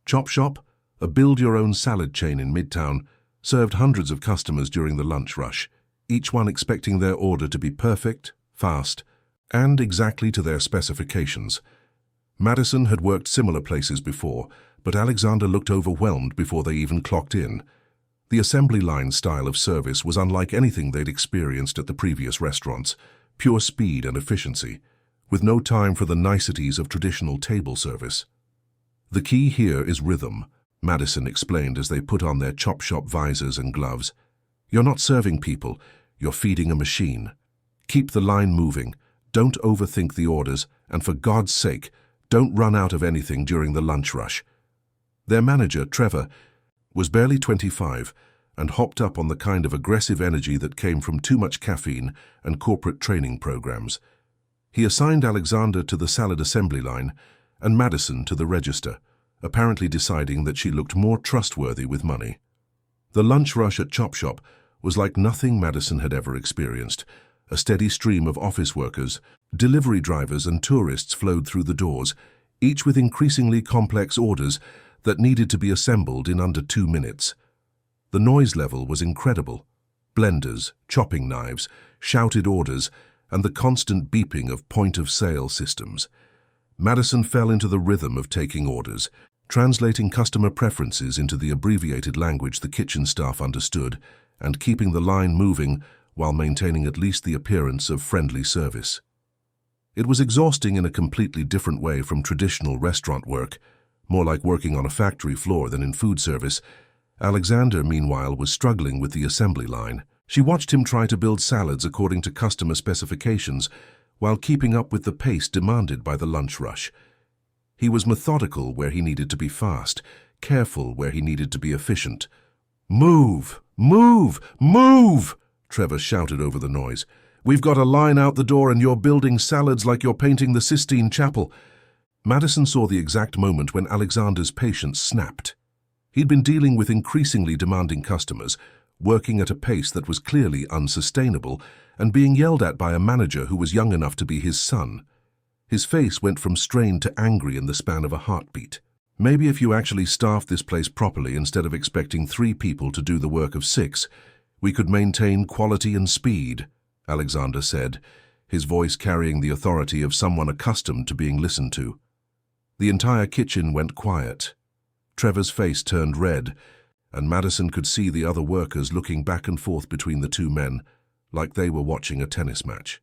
Chop Shop, a build-your-own salad chain in Midtown, served hundreds of customers during the lunch rush, each one expecting their order to be perfect, fast, and exactly to their specifications. Madison had worked similar places before, but Alexander looked overwhelmed before they even clocked in. The assembly line style of service was unlike anything they'd experienced at the previous restaurants, pure speed and efficiency, with no time for the niceties of traditional table service. "The key here is rhythm," Madison explained as they put on their chop shop visors and gloves. "You're not serving people, you're feeding a machine. Keep the line moving, don't overthink the orders, and for God's sake, don't run out of anything during the lunch rush." Their manager, Trevor, was barely 25 and hopped up on the kind of aggressive energy that came from too much caffeine and corporate training programs. He assigned Alexander to the salad assembly line and Madison to the register, apparently deciding that she looked more trustworthy with money. The lunch rush at Chop Shop was like nothing Madison had ever experienced. A steady stream of office workers, delivery drivers and tourists flowed through the doors, each with increasingly complex orders that needed to be assembled in under 2 minutes. The noise level was incredible. Blenders, chopping knives, shouted orders, and the constant beeping of point-of-sale systems. Madison fell into the rhythm of taking orders, translating customer preferences into the abbreviated language the kitchen staff understood, and keeping the line moving while maintaining at least the appearance of friendly service. It was exhausting in a completely different way from traditional restaurant work, more like working on a factory floor than in food service. Alexander, meanwhile, was struggling with the assembly line. She watched him try to build salads according to customer specifications while keeping up with the pace demanded by the lunch rush. He was methodical where he needed to be fast, careful where he needed to be efficient. "Move! Move! Move!" Trevor shouted over the noise. "We've got a line out the door and you're building salads like you're painting the Sistine Chapel." Madison saw the exact moment when Alexander's patience snapped. He'd been dealing with increasingly demanding customers, working at a pace that was clearly unsustainable, and being yelled at by a manager who was young enough to be his son. His face went from strained to angry in the span of a heartbeat. "Maybe if you actually staffed this place properly instead of expecting 3 people to do the work of 6, we could maintain quality and speed," Alexander said, his voice carrying the authority of someone accustomed to being listened to. The entire kitchen went quiet. Trevor's face turned red, and Madison could see the other workers looking back and forth between the 2 men, like they were watching a tennis match.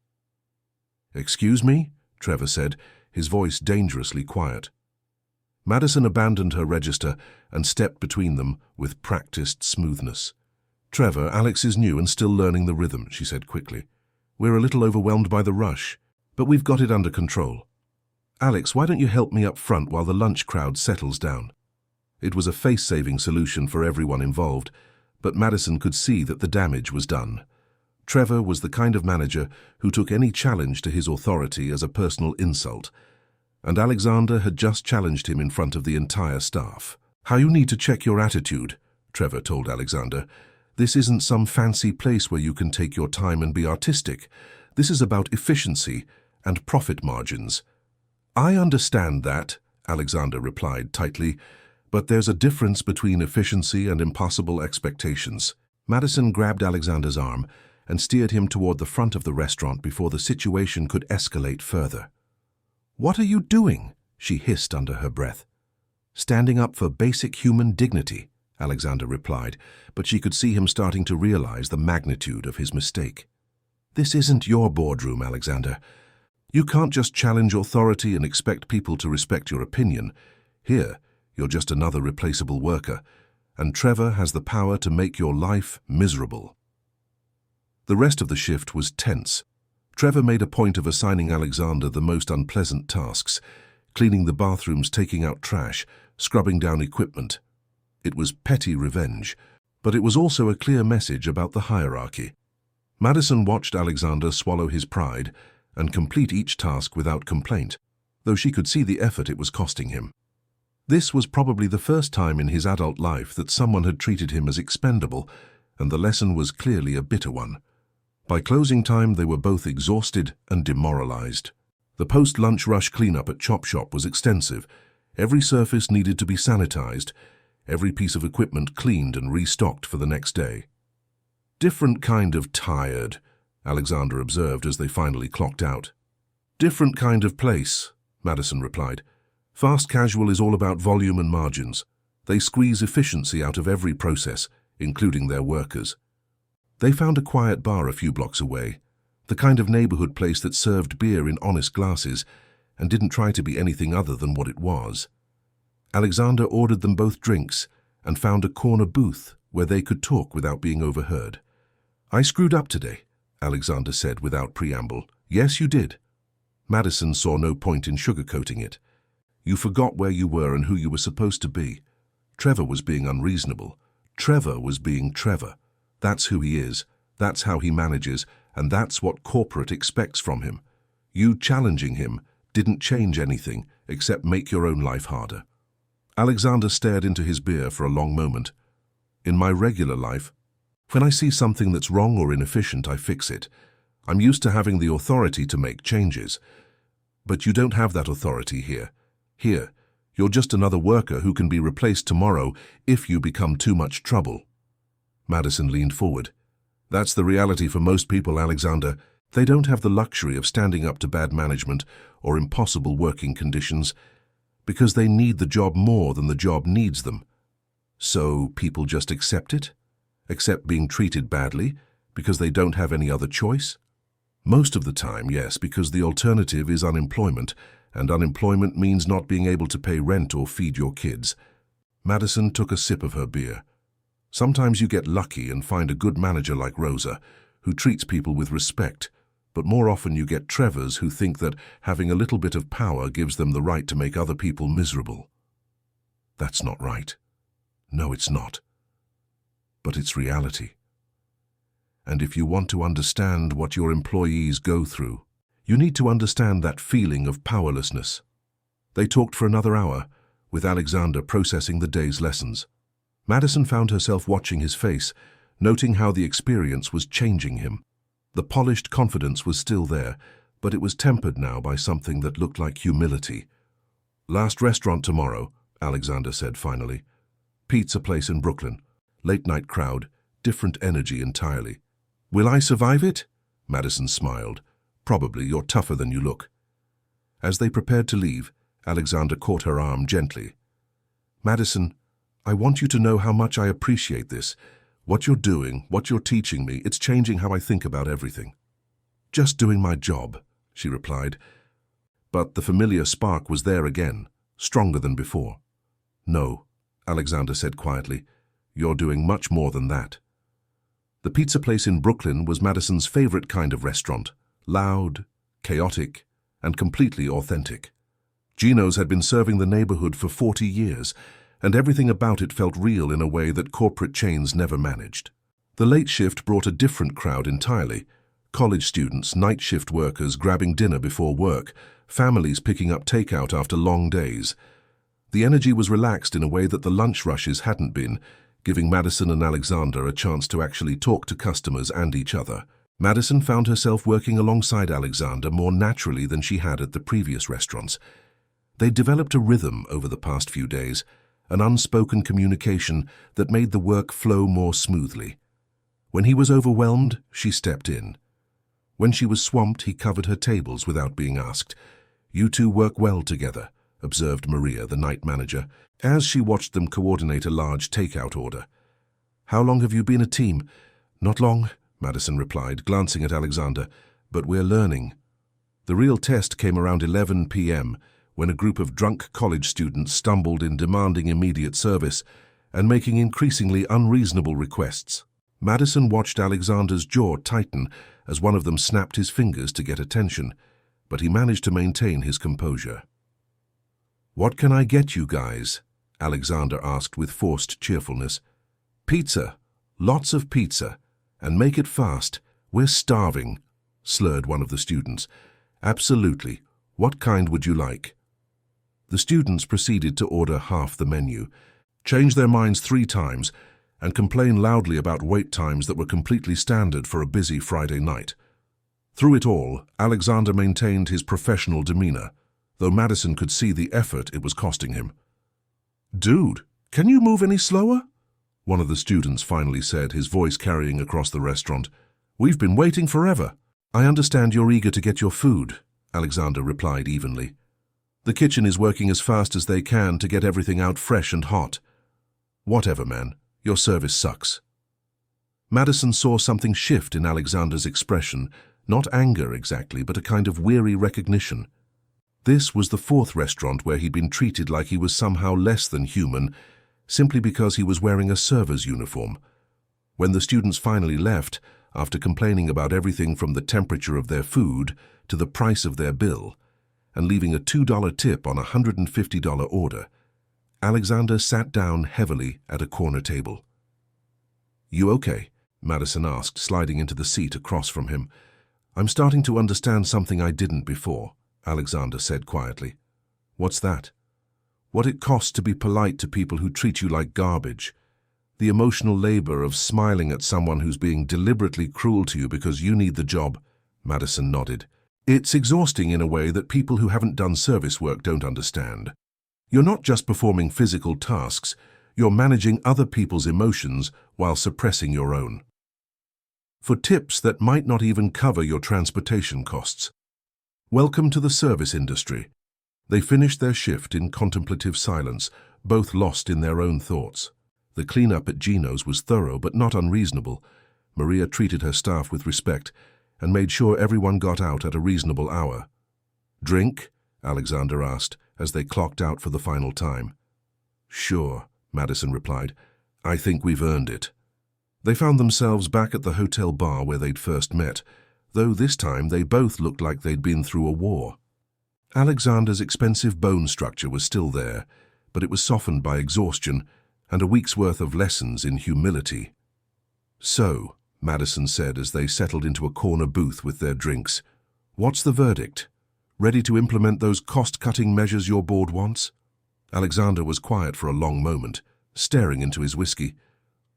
"Excuse me?" Trevor said, his voice dangerously quiet. Madison abandoned her register and stepped between them with practiced smoothness. "Trevor, Alex is new and still learning the rhythm," she said quickly. "We're a little overwhelmed by the rush, but we've got it under control. Alex, why don't you help me up front while the lunch crowd settles down?" It was a face-saving solution for everyone involved, but Madison could see that the damage was done. Trevor was the kind of manager who took any challenge to his authority as a personal insult, and Alexander had just challenged him in front of the entire staff. "How you need to check your attitude," Trevor told Alexander. "This isn't some fancy place where you can take your time and be artistic. This is about efficiency and profit margins." "I understand that," Alexander replied tightly, "but there's a difference between efficiency and impossible expectations." Madison grabbed Alexander's arm and steered him toward the front of the restaurant before the situation could escalate further. "What are you doing?" she hissed under her breath. "Standing up for basic human dignity," Alexander replied, but she could see him starting to realize the magnitude of his mistake. "This isn't your boardroom, Alexander. You can't just challenge authority and expect people to respect your opinion. Here, you're just another replaceable worker, and Trevor has the power to make your life miserable." The rest of the shift was tense. Trevor made a point of assigning Alexander the most unpleasant tasks, cleaning the bathrooms, taking out trash, scrubbing down equipment. It was petty revenge, but it was also a clear message about the hierarchy. Madison watched Alexander swallow his pride and complete each task without complaint, though she could see the effort it was costing him. This was probably the first time in his adult life that someone had treated him as expendable, and the lesson was clearly a bitter one. By closing time, they were both exhausted and demoralized. The post-lunch rush cleanup at Chop Shop was extensive. Every surface needed to be sanitized, every piece of equipment cleaned and restocked for the next day. "Different kind of tired," Alexander observed as they finally clocked out. "Different kind of place," Madison replied. Fast casual is all about volume and margins. They squeeze efficiency out of every process, including their workers. They found a quiet bar a few blocks away, the kind of neighborhood place that served beer in honest glasses and didn't try to be anything other than what it was. Alexander ordered them both drinks and found a corner booth where they could talk without being overheard. "I screwed up today," Alexander said without preamble. "Yes, you did." Madison saw no point in sugarcoating it. "You forgot where you were and who you were supposed to be. Trevor was being unreasonable. Trevor was being Trevor. That's who he is, that's how he manages, and that's what corporate expects from him. You challenging him didn't change anything except make your own life harder." Alexander stared into his beer for a long moment. "In my regular life, when I see something that's wrong or inefficient, I fix it. I'm used to having the authority to make changes. But you don't have that authority here. Here, you're just another worker who can be replaced tomorrow if you become too much trouble." Madison leaned forward. "That's the reality for most people, Alexander. They don't have the luxury of standing up to bad management or impossible working conditions because they need the job more than the job needs them. So people just accept it? Accept being treated badly because they don't have any other choice? Most of the time, yes, because the alternative is unemployment, and unemployment means not being able to pay rent or feed your kids." Madison took a sip of her beer. "Sometimes you get lucky and find a good manager like Rosa, who treats people with respect, but more often you get Trevors who think that having a little bit of power gives them the right to make other people miserable. That's not right. No, it's not. But it's reality. And if you want to understand what your employees go through, you need to understand that feeling of powerlessness." They talked for another hour, with Alexander processing the day's lessons. Madison found herself watching his face, noting how the experience was changing him. The polished confidence was still there, but it was tempered now by something that looked like humility. "Last restaurant tomorrow," Alexander said finally. "Pizza place in Brooklyn. Late-night crowd, different energy entirely." "Will I survive it?" Madison smiled. "Probably. You're tougher than you look." As they prepared to leave, Alexander caught her arm gently. "Madison, I want you to know how much I appreciate this. What you're doing, what you're teaching me, it's changing how I think about everything." "Just doing my job," she replied. But the familiar spark was there again, stronger than before. "No," Alexander said quietly. "You're doing much more than that." The pizza place in Brooklyn was Madison's favorite kind of restaurant. Loud, chaotic, and completely authentic. Gino's had been serving the neighborhood for 40 years, and everything about it felt real in a way that corporate chains never managed. The late shift brought a different crowd entirely. College students, night shift workers grabbing dinner before work, families picking up takeout after long days. The energy was relaxed in a way that the lunch rushes hadn't been, giving Madison and Alexander a chance to actually talk to customers and each other. Madison found herself working alongside Alexander more naturally than she had at the previous restaurants. They'd developed a rhythm over the past few days, an unspoken communication that made the work flow more smoothly. When he was overwhelmed, she stepped in. When she was swamped, he covered her tables without being asked. "You two work well together," observed Maria, the night manager, as she watched them coordinate a large takeout order. "How long have you been a team?" "Not long," Madison replied, glancing at Alexander, "but we're learning." The real test came around 11 p.m., when a group of drunk college students stumbled in demanding immediate service and making increasingly unreasonable requests. Madison watched Alexander's jaw tighten as one of them snapped his fingers to get attention, but he managed to maintain his composure. "What can I get you guys?" Alexander asked with forced cheerfulness. "Pizza. Lots of pizza. And make it fast. We're starving," slurred one of the students. "Absolutely. What kind would you like?" The students proceeded to order half the menu, change their minds 3 times, and complain loudly about wait times that were completely standard for a busy Friday night. Through it all, Alexander maintained his professional demeanor, though Madison could see the effort it was costing him. "Dude, can you move any slower?" one of the students finally said, his voice carrying across the restaurant. "We've been waiting forever." "I understand you're eager to get your food," Alexander replied evenly. The kitchen is working as fast as they can to get everything out fresh and hot. Whatever, man. Your service sucks. Madison saw something shift in Alexander's expression, not anger exactly, but a kind of weary recognition. This was the fourth restaurant where he'd been treated like he was somehow less than human, simply because he was wearing a server's uniform. When the students finally left, after complaining about everything from the temperature of their food to the price of their bill, and leaving a $2 tip on a $150 order, Alexander sat down heavily at a corner table. "You okay?" Madison asked, sliding into the seat across from him. "I'm starting to understand something I didn't before," Alexander said quietly. "What's that?" "What it costs to be polite to people who treat you like garbage. The emotional labor of smiling at someone who's being deliberately cruel to you because you need the job." Madison nodded. "It's exhausting in a way that people who haven't done service work don't understand. You're not just performing physical tasks, you're managing other people's emotions while suppressing your own. For tips that might not even cover your transportation costs. Welcome to the service industry." They finished their shift in contemplative silence, both lost in their own thoughts. The cleanup at Gino's was thorough but not unreasonable. Maria treated her staff with respect and made sure everyone got out at a reasonable hour. "Drink?" Alexander asked as they clocked out for the final time. "Sure," Madison replied. "I think we've earned it." They found themselves back at the hotel bar where they'd first met, though this time they both looked like they'd been through a war. Alexander's expensive bone structure was still there, but it was softened by exhaustion and a week's worth of lessons in humility. "So," Madison said as they settled into a corner booth with their drinks, "what's the verdict? Ready to implement those cost-cutting measures your board wants?" Alexander was quiet for a long moment, staring into his whiskey.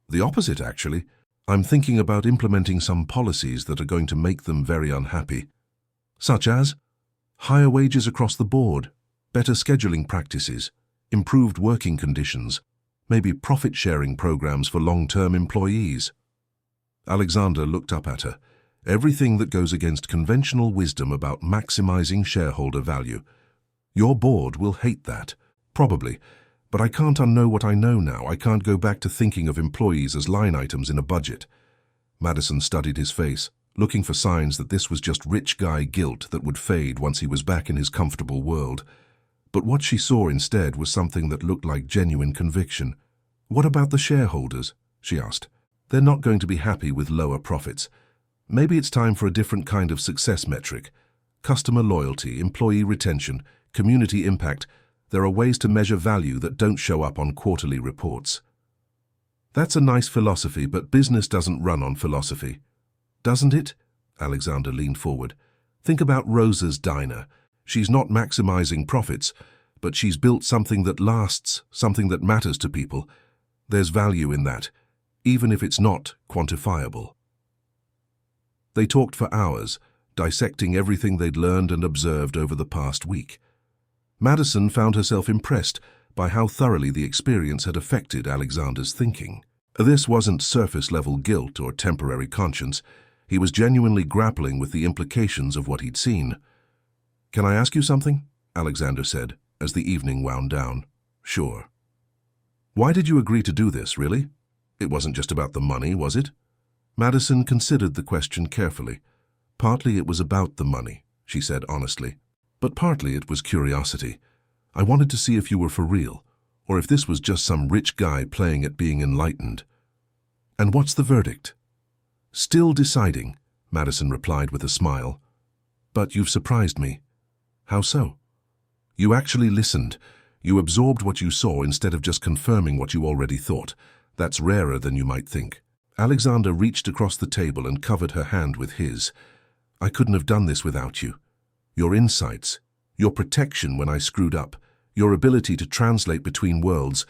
"The opposite, actually. I'm thinking about implementing some policies that are going to make them very unhappy. Such as higher wages across the board, better scheduling practices, improved working conditions, maybe profit-sharing programs for long-term employees." Alexander looked up at her. "Everything that goes against conventional wisdom about maximizing shareholder value. Your board will hate that, probably. But I can't unknow what I know now. I can't go back to thinking of employees as line items in a budget." Madison studied his face, looking for signs that this was just rich guy guilt that would fade once he was back in his comfortable world. But what she saw instead was something that looked like genuine conviction. "What about the shareholders?" she asked. "They're not going to be happy with lower profits. Maybe it's time for a different kind of success metric. Customer loyalty, employee retention, community impact. There are ways to measure value that don't show up on quarterly reports." "That's a nice philosophy, but business doesn't run on philosophy." "Doesn't it?" Alexander leaned forward. "Think about Rosa's diner. She's not maximizing profits, but she's built something that lasts, something that matters to people. There's value in that, even if it's not quantifiable." They talked for hours, dissecting everything they'd learned and observed over the past week. Madison found herself impressed by how thoroughly the experience had affected Alexander's thinking. This wasn't surface-level guilt or temporary conscience. He was genuinely grappling with the implications of what he'd seen. "Can I ask you something?" Alexander said, as the evening wound down. "Sure." "Why did you agree to do this, really? It wasn't just about the money, was it?" Madison considered the question carefully. "Partly it was about the money," she said honestly. "But partly it was curiosity. I wanted to see if you were for real, or if this was just some rich guy playing at being enlightened." "And what's the verdict?" "Still deciding," Madison replied with a smile. "But you've surprised me." "How so?" "You actually listened. You absorbed what you saw instead of just confirming what you already thought. That's rarer than you might think." Alexander reached across the table and covered her hand with his. "I couldn't have done this without you. Your insights, your protection when I screwed up, your ability to translate between worlds,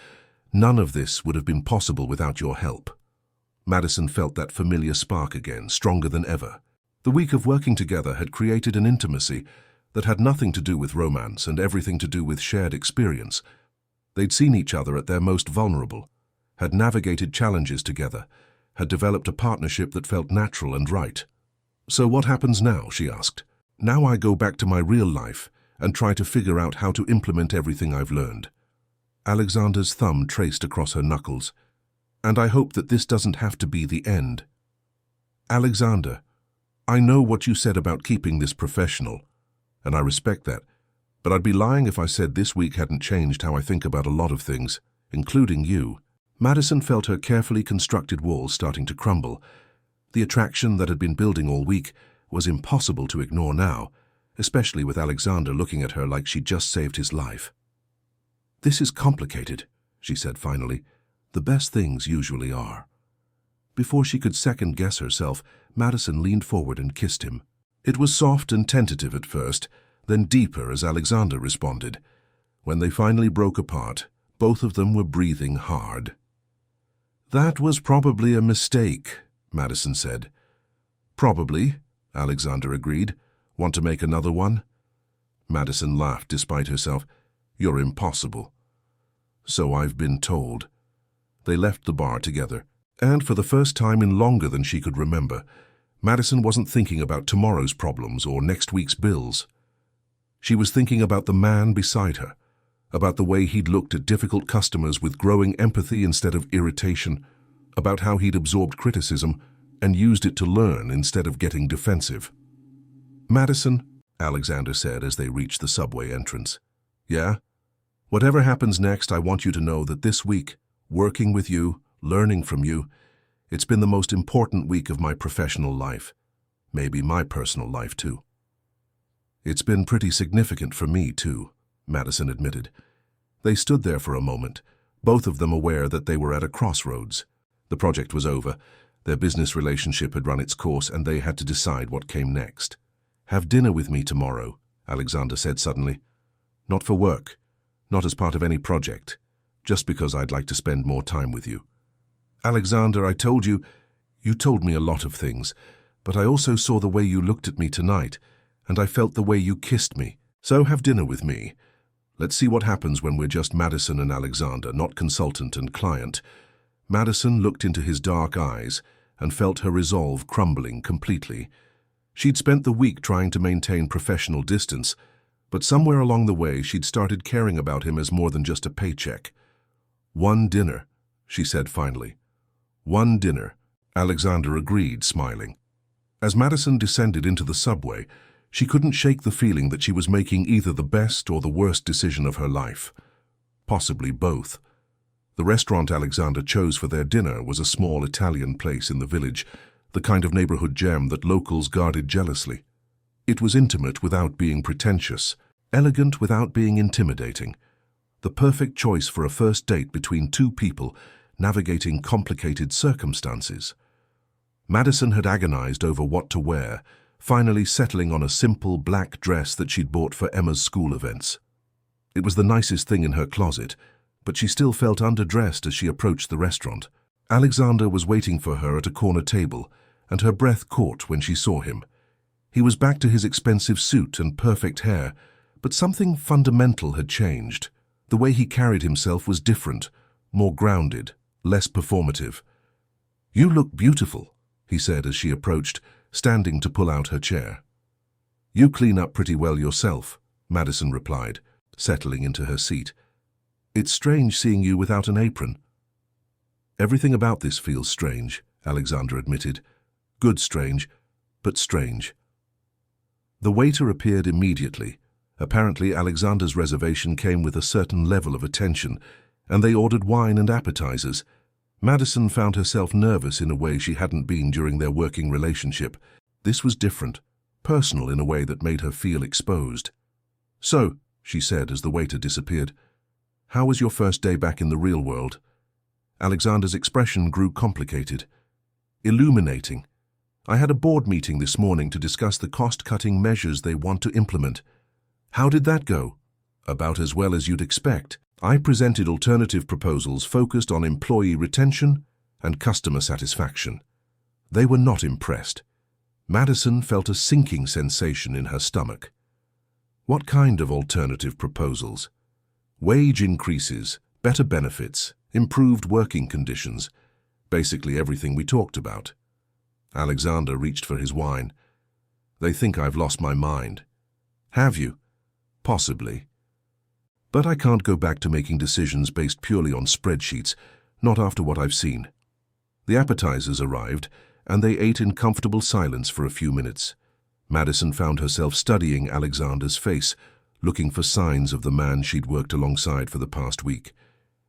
none of this would have been possible without your help." Madison felt that familiar spark again, stronger than ever. The week of working together had created an intimacy that had nothing to do with romance and everything to do with shared experience. They'd seen each other at their most vulnerable, had navigated challenges together, had developed a partnership that felt natural and right. "So what happens now?" she asked. "Now I go back to my real life and try to figure out how to implement everything I've learned. Alexander's thumb traced across her knuckles. And I hope that this doesn't have to be the end. Alexander, I know what you said about keeping this professional, and I respect that, but I'd be lying if I said this week hadn't changed how I think about a lot of things, including you. Madison felt her carefully constructed walls starting to crumble. The attraction that had been building all week was impossible to ignore now, especially with Alexander looking at her like she'd just saved his life. "This is complicated," she said finally. "The best things usually are." Before she could second-guess herself, Madison leaned forward and kissed him. It was soft and tentative at first, then deeper as Alexander responded. When they finally broke apart, both of them were breathing hard. "That was probably a mistake," Madison said. "Probably," Alexander agreed. "Want to make another one?" Madison laughed despite herself. "You're impossible." "So I've been told." They left the bar together, and for the first time in longer than she could remember, Madison wasn't thinking about tomorrow's problems or next week's bills. She was thinking about the man beside her, about the way he'd looked at difficult customers with growing empathy instead of irritation, about how he'd absorbed criticism and used it to learn instead of getting defensive. "Madison," Alexander said as they reached the subway entrance. "Yeah? Whatever happens next, I want you to know that this week, working with you, learning from you, it's been the most important week of my professional life. Maybe my personal life, too." "It's been pretty significant for me, too," Madison admitted. They stood there for a moment, both of them aware that they were at a crossroads. The project was over, their business relationship had run its course, and they had to decide what came next. "Have dinner with me tomorrow," Alexander said suddenly. "Not for work, not as part of any project, just because I'd like to spend more time with you." "Alexander, you told me a lot of things, but I also saw the way you looked at me tonight, and I felt the way you kissed me. So have dinner with me. Let's see what happens when we're just Madison and Alexander, not consultant and client." Madison looked into his dark eyes and felt her resolve crumbling completely. She'd spent the week trying to maintain professional distance, but somewhere along the way she'd started caring about him as more than just a paycheck. "One dinner," she said finally. "One dinner," Alexander agreed, smiling. As Madison descended into the subway, she couldn't shake the feeling that she was making either the best or the worst decision of her life. Possibly both. The restaurant Alexander chose for their dinner was a small Italian place in the village, the kind of neighborhood gem that locals guarded jealously. It was intimate without being pretentious, elegant without being intimidating. The perfect choice for a first date between two people navigating complicated circumstances. Madison had agonized over what to wear, finally settling on a simple black dress that she'd bought for Emma's school events. It was the nicest thing in her closet, but she still felt underdressed as she approached the restaurant. Alexander was waiting for her at a corner table, and her breath caught when she saw him. He was back to his expensive suit and perfect hair, but something fundamental had changed. The way he carried himself was different, more grounded, less performative. "You look beautiful," he said as she approached, standing to pull out her chair. "You clean up pretty well yourself," Madison replied, settling into her seat. "It's strange seeing you without an apron." "Everything about this feels strange," Alexander admitted. "Good strange, but strange." The waiter appeared immediately. Apparently, Alexander's reservation came with a certain level of attention, and they ordered wine and appetizers. Madison found herself nervous in a way she hadn't been during their working relationship. This was different, personal in a way that made her feel exposed. "So," she said as the waiter disappeared, "how was your first day back in the real world?" Alexander's expression grew complicated. "Illuminating. I had a board meeting this morning to discuss the cost-cutting measures they want to implement." "How did that go?" "About as well as you'd expect. I presented alternative proposals focused on employee retention and customer satisfaction. They were not impressed." Madison felt a sinking sensation in her stomach. "What kind of alternative proposals?" "Wage increases, better benefits, improved working conditions. Basically everything we talked about." Alexander reached for his wine. "They think I've lost my mind." "Have you?" Possibly. But I can't go back to making decisions based purely on spreadsheets, not after what I've seen. The appetizers arrived, and they ate in comfortable silence for a few minutes. Madison found herself studying Alexander's face, looking for signs of the man she'd worked alongside for the past week.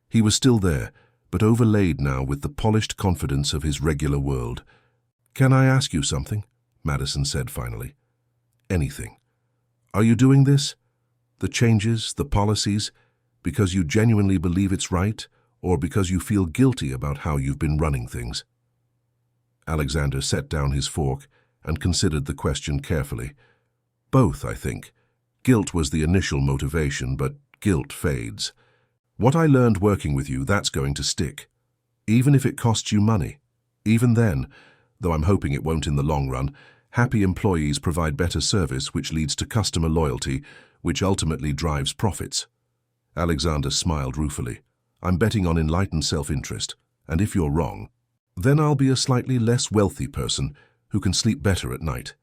He was still there, but overlaid now with the polished confidence of his regular world. "Can I ask you something?" Madison said finally. "Anything. Are you doing this? The changes, the policies, because you genuinely believe it's right, or because you feel guilty about how you've been running things?" Alexander set down his fork and considered the question carefully. "Both, I think. Guilt was the initial motivation, but guilt fades. What I learned working with you, that's going to stick. Even if it costs you money. Even then, though I'm hoping it won't in the long run, happy employees provide better service, which leads to customer loyalty, which ultimately drives profits." Alexander smiled ruefully. "I'm betting on enlightened self-interest, and if you're wrong, then I'll be a slightly less wealthy person who can sleep better at night."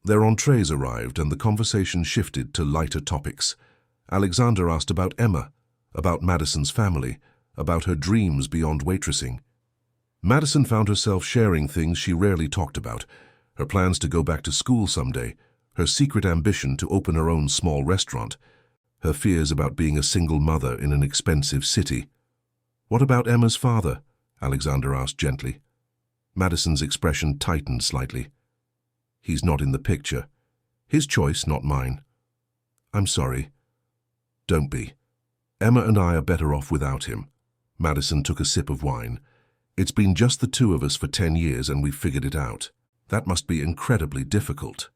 Their entrees arrived, and the conversation shifted to lighter topics. Alexander asked about Emma, about Madison's family, about her dreams beyond waitressing. Madison found herself sharing things she rarely talked about: her plans to go back to school someday, her secret ambition to open her own small restaurant, her fears about being a single mother in an expensive city. "What about Emma's father?" Alexander asked gently. Madison's expression tightened slightly. "He's not in the picture. His choice, not mine." "I'm sorry." "Don't be. Emma and I are better off without him." Madison took a sip of wine. "It's been just the two of us for 10 years and we've figured it out. That must be incredibly difficult.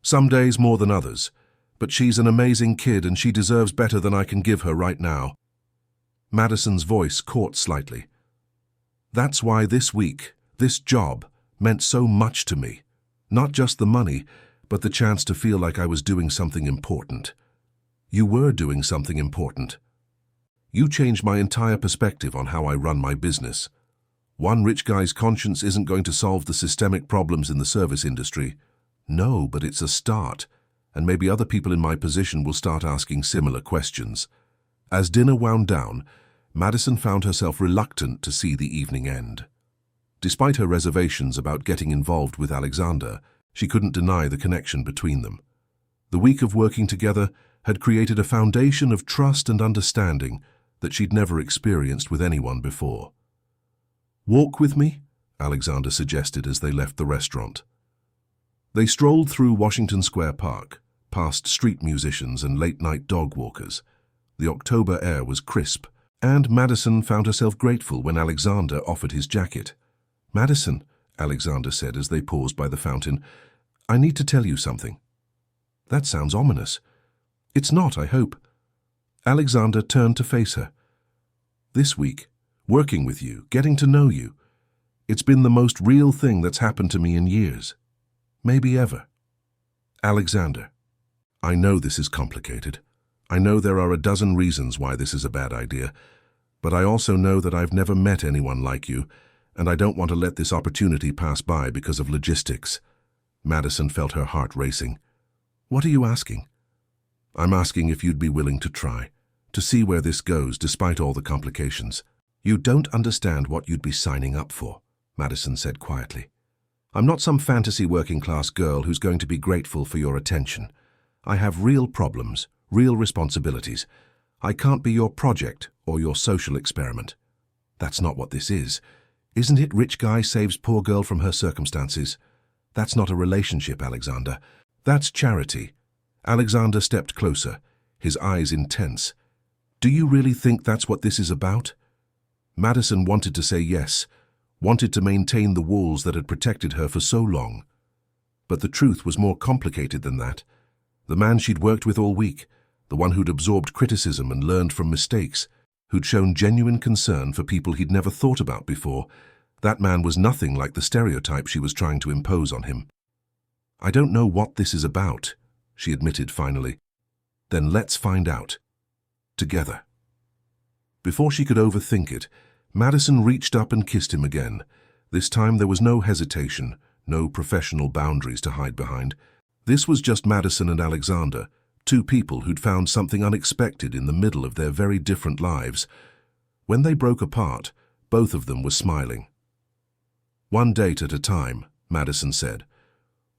Some days more than others, but she's an amazing kid and she deserves better than I can give her right now." Madison's voice caught slightly. "That's why this week, this job, meant so much to me. Not just the money, but the chance to feel like I was doing something important." "You were doing something important. You changed my entire perspective on how I run my business. One rich guy's conscience isn't going to solve the systemic problems in the service industry. No, but it's a start, and maybe other people in my position will start asking similar questions." As dinner wound down, Madison found herself reluctant to see the evening end. Despite her reservations about getting involved with Alexander, she couldn't deny the connection between them. The week of working together had created a foundation of trust and understanding that she'd never experienced with anyone before. "Walk with me?" Alexander suggested as they left the restaurant. They strolled through Washington Square Park, past street musicians and late-night dog walkers. The October air was crisp, and Madison found herself grateful when Alexander offered his jacket. "Madison," Alexander said as they paused by the fountain, "I need to tell you something." "That sounds ominous." "It's not, I hope." Alexander turned to face her. "This week, working with you, getting to know you, it's been the most real thing that's happened to me in years. Maybe ever." "Alexander, I know this is complicated. I know there are a dozen reasons why this is a bad idea, but I also know that I've never met anyone like you, and I don't want to let this opportunity pass by because of logistics." Madison felt her heart racing. "What are you asking?" "I'm asking if you'd be willing to try, to see where this goes despite all the complications." "You don't understand what you'd be signing up for," Madison said quietly. "I'm not some fantasy working-class girl who's going to be grateful for your attention. I have real problems, real responsibilities. I can't be your project or your social experiment. That's not what this is. Isn't it rich guy saves poor girl from her circumstances? That's not a relationship, Alexander. That's charity." Alexander stepped closer, his eyes intense. "Do you really think that's what this is about?" Madison wanted to say yes, wanted to maintain the walls that had protected her for so long. But the truth was more complicated than that. The man she'd worked with all week, the one who'd absorbed criticism and learned from mistakes, who'd shown genuine concern for people he'd never thought about before, that man was nothing like the stereotype she was trying to impose on him. "I don't know what this is about," she admitted finally. "Then let's find out. Together." Before she could overthink it, Madison reached up and kissed him again. This time there was no hesitation, no professional boundaries to hide behind. This was just Madison and Alexander, Two people who'd found something unexpected in the middle of their very different lives. When they broke apart, both of them were smiling. "One date at a time," Madison said.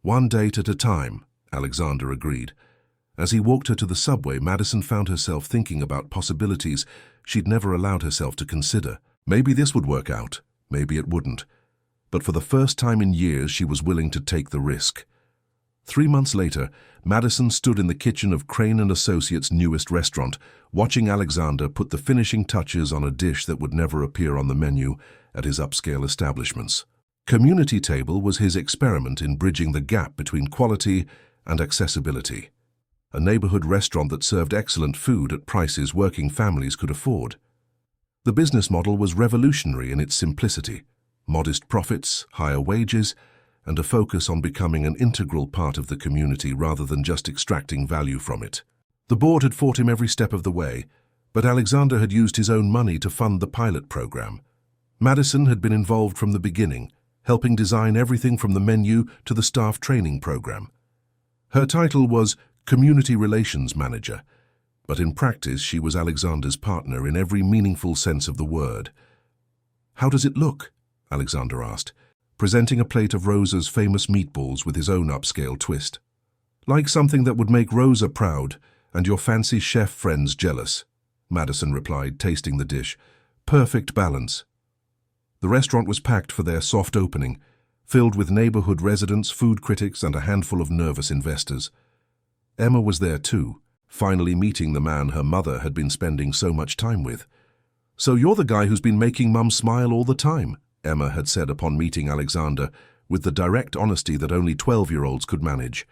"One date at a time," Alexander agreed. As he walked her to the subway, Madison found herself thinking about possibilities she'd never allowed herself to consider. Maybe this would work out, maybe it wouldn't. But for the first time in years, she was willing to take the risk. 3 months later, Madison stood in the kitchen of Crane & Associates' newest restaurant, watching Alexander put the finishing touches on a dish that would never appear on the menu at his upscale establishments. Community Table was his experiment in bridging the gap between quality and accessibility. A neighborhood restaurant that served excellent food at prices working families could afford. The business model was revolutionary in its simplicity: modest profits, higher wages, and a focus on becoming an integral part of the community rather than just extracting value from it. The board had fought him every step of the way, but Alexander had used his own money to fund the pilot program. Madison had been involved from the beginning, helping design everything from the menu to the staff training program. Her title was Community Relations Manager, but in practice she was Alexander's partner in every meaningful sense of the word. "How does it look?" Alexander asked, presenting a plate of Rosa's famous meatballs with his own upscale twist. "Like something that would make Rosa proud and your fancy chef friends jealous," Madison replied, tasting the dish. "Perfect balance." The restaurant was packed for their soft opening, filled with neighborhood residents, food critics, and a handful of nervous investors. Emma was there too, finally meeting the man her mother had been spending so much time with. "So you're the guy who's been making Mum smile all the time," Emma had said upon meeting Alexander, with the direct honesty that only 12-year-olds could manage.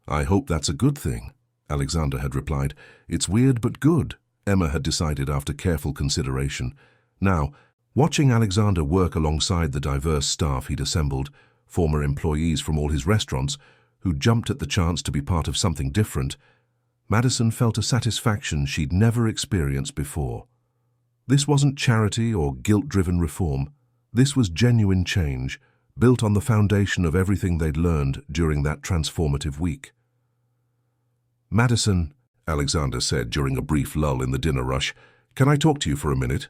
"I hope that's a good thing," Alexander had replied. "It's weird but good," Emma had decided after careful consideration. Now, watching Alexander work alongside the diverse staff he'd assembled, former employees from all his restaurants, who jumped at the chance to be part of something different, Madison felt a satisfaction she'd never experienced before. This wasn't charity or guilt-driven reform. This was genuine change, built on the foundation of everything they'd learned during that transformative week. "Madison," Alexander said during a brief lull in the dinner rush, "can I talk to you for a minute?"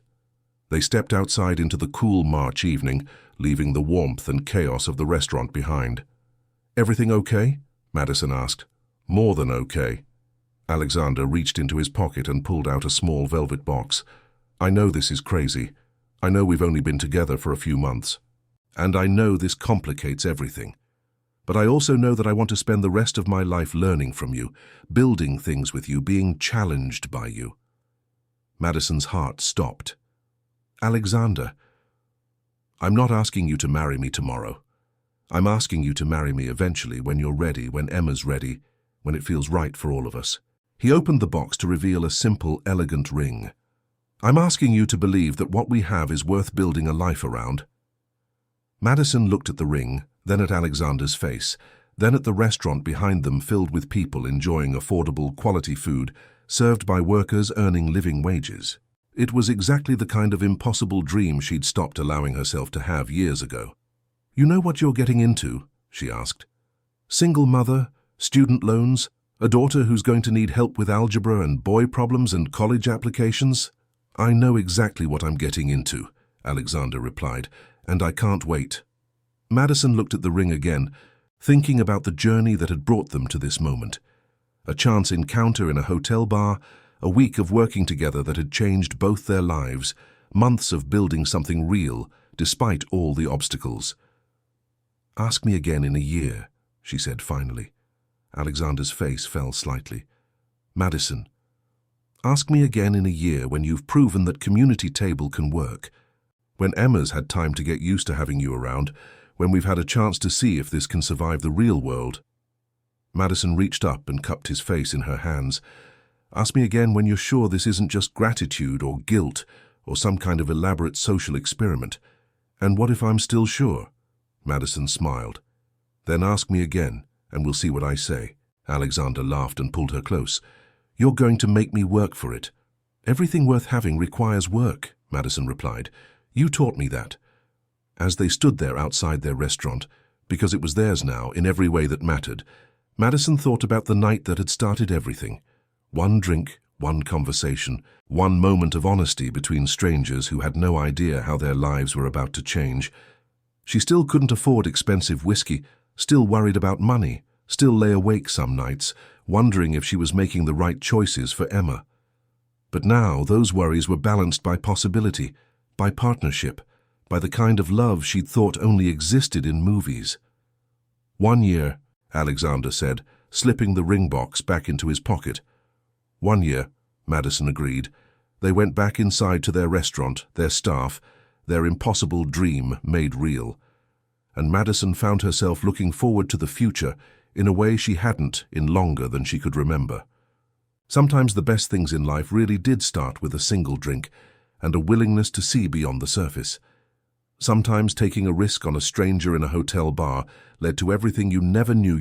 They stepped outside into the cool March evening, leaving the warmth and chaos of the restaurant behind. "Everything okay?" Madison asked. "More than okay." Alexander reached into his pocket and pulled out a small velvet box. "I know this is crazy. I know we've only been together for a few months. And I know this complicates everything. But I also know that I want to spend the rest of my life learning from you, building things with you, being challenged by you." Madison's heart stopped. "Alexander, I'm not asking you to marry me tomorrow. I'm asking you to marry me eventually, when you're ready, when Emma's ready, when it feels right for all of us." He opened the box to reveal a simple, elegant ring. "I'm asking you to believe that what we have is worth building a life around." Madison looked at the ring, then at Alexander's face, then at the restaurant behind them filled with people enjoying affordable, quality food served by workers earning living wages. It was exactly the kind of impossible dream she'd stopped allowing herself to have years ago. "You know what you're getting into?" she asked. "Single mother, student loans, a daughter who's going to need help with algebra and boy problems and college applications?" "I know exactly what I'm getting into," Alexander replied, "and I can't wait." Madison looked at the ring again, thinking about the journey that had brought them to this moment. A chance encounter in a hotel bar, a week of working together that had changed both their lives, months of building something real, despite all the obstacles. "Ask me again in a year," she said finally. Alexander's face fell slightly. "Madison, ask me again in a year when you've proven that Community Table can work, when Emma's had time to get used to having you around, when we've had a chance to see if this can survive the real world." Madison reached up and cupped his face in her hands. "Ask me again when you're sure this isn't just gratitude or guilt or some kind of elaborate social experiment. And what if I'm still sure?" Madison smiled. "Then ask me again, and we'll see what I say." Alexander laughed and pulled her close. "You're going to make me work for it." "Everything worth having requires work," Madison replied. "You taught me that." As they stood there outside their restaurant, because it was theirs now in every way that mattered, Madison thought about the night that had started everything. One drink, one conversation, one moment of honesty between strangers who had no idea how their lives were about to change. She still couldn't afford expensive whiskey, still worried about money, still lay awake some nights, wondering if she was making the right choices for Emma. But now those worries were balanced by possibility, by partnership, by the kind of love she'd thought only existed in movies. 1 year, Alexander said, slipping the ring box back into his pocket. 1 year, Madison agreed. They went back inside to their restaurant, their staff, their impossible dream made real. And Madison found herself looking forward to the future in a way she hadn't in longer than she could remember. Sometimes the best things in life really did start with a single drink and a willingness to see beyond the surface. Sometimes taking a risk on a stranger in a hotel bar led to everything you never knew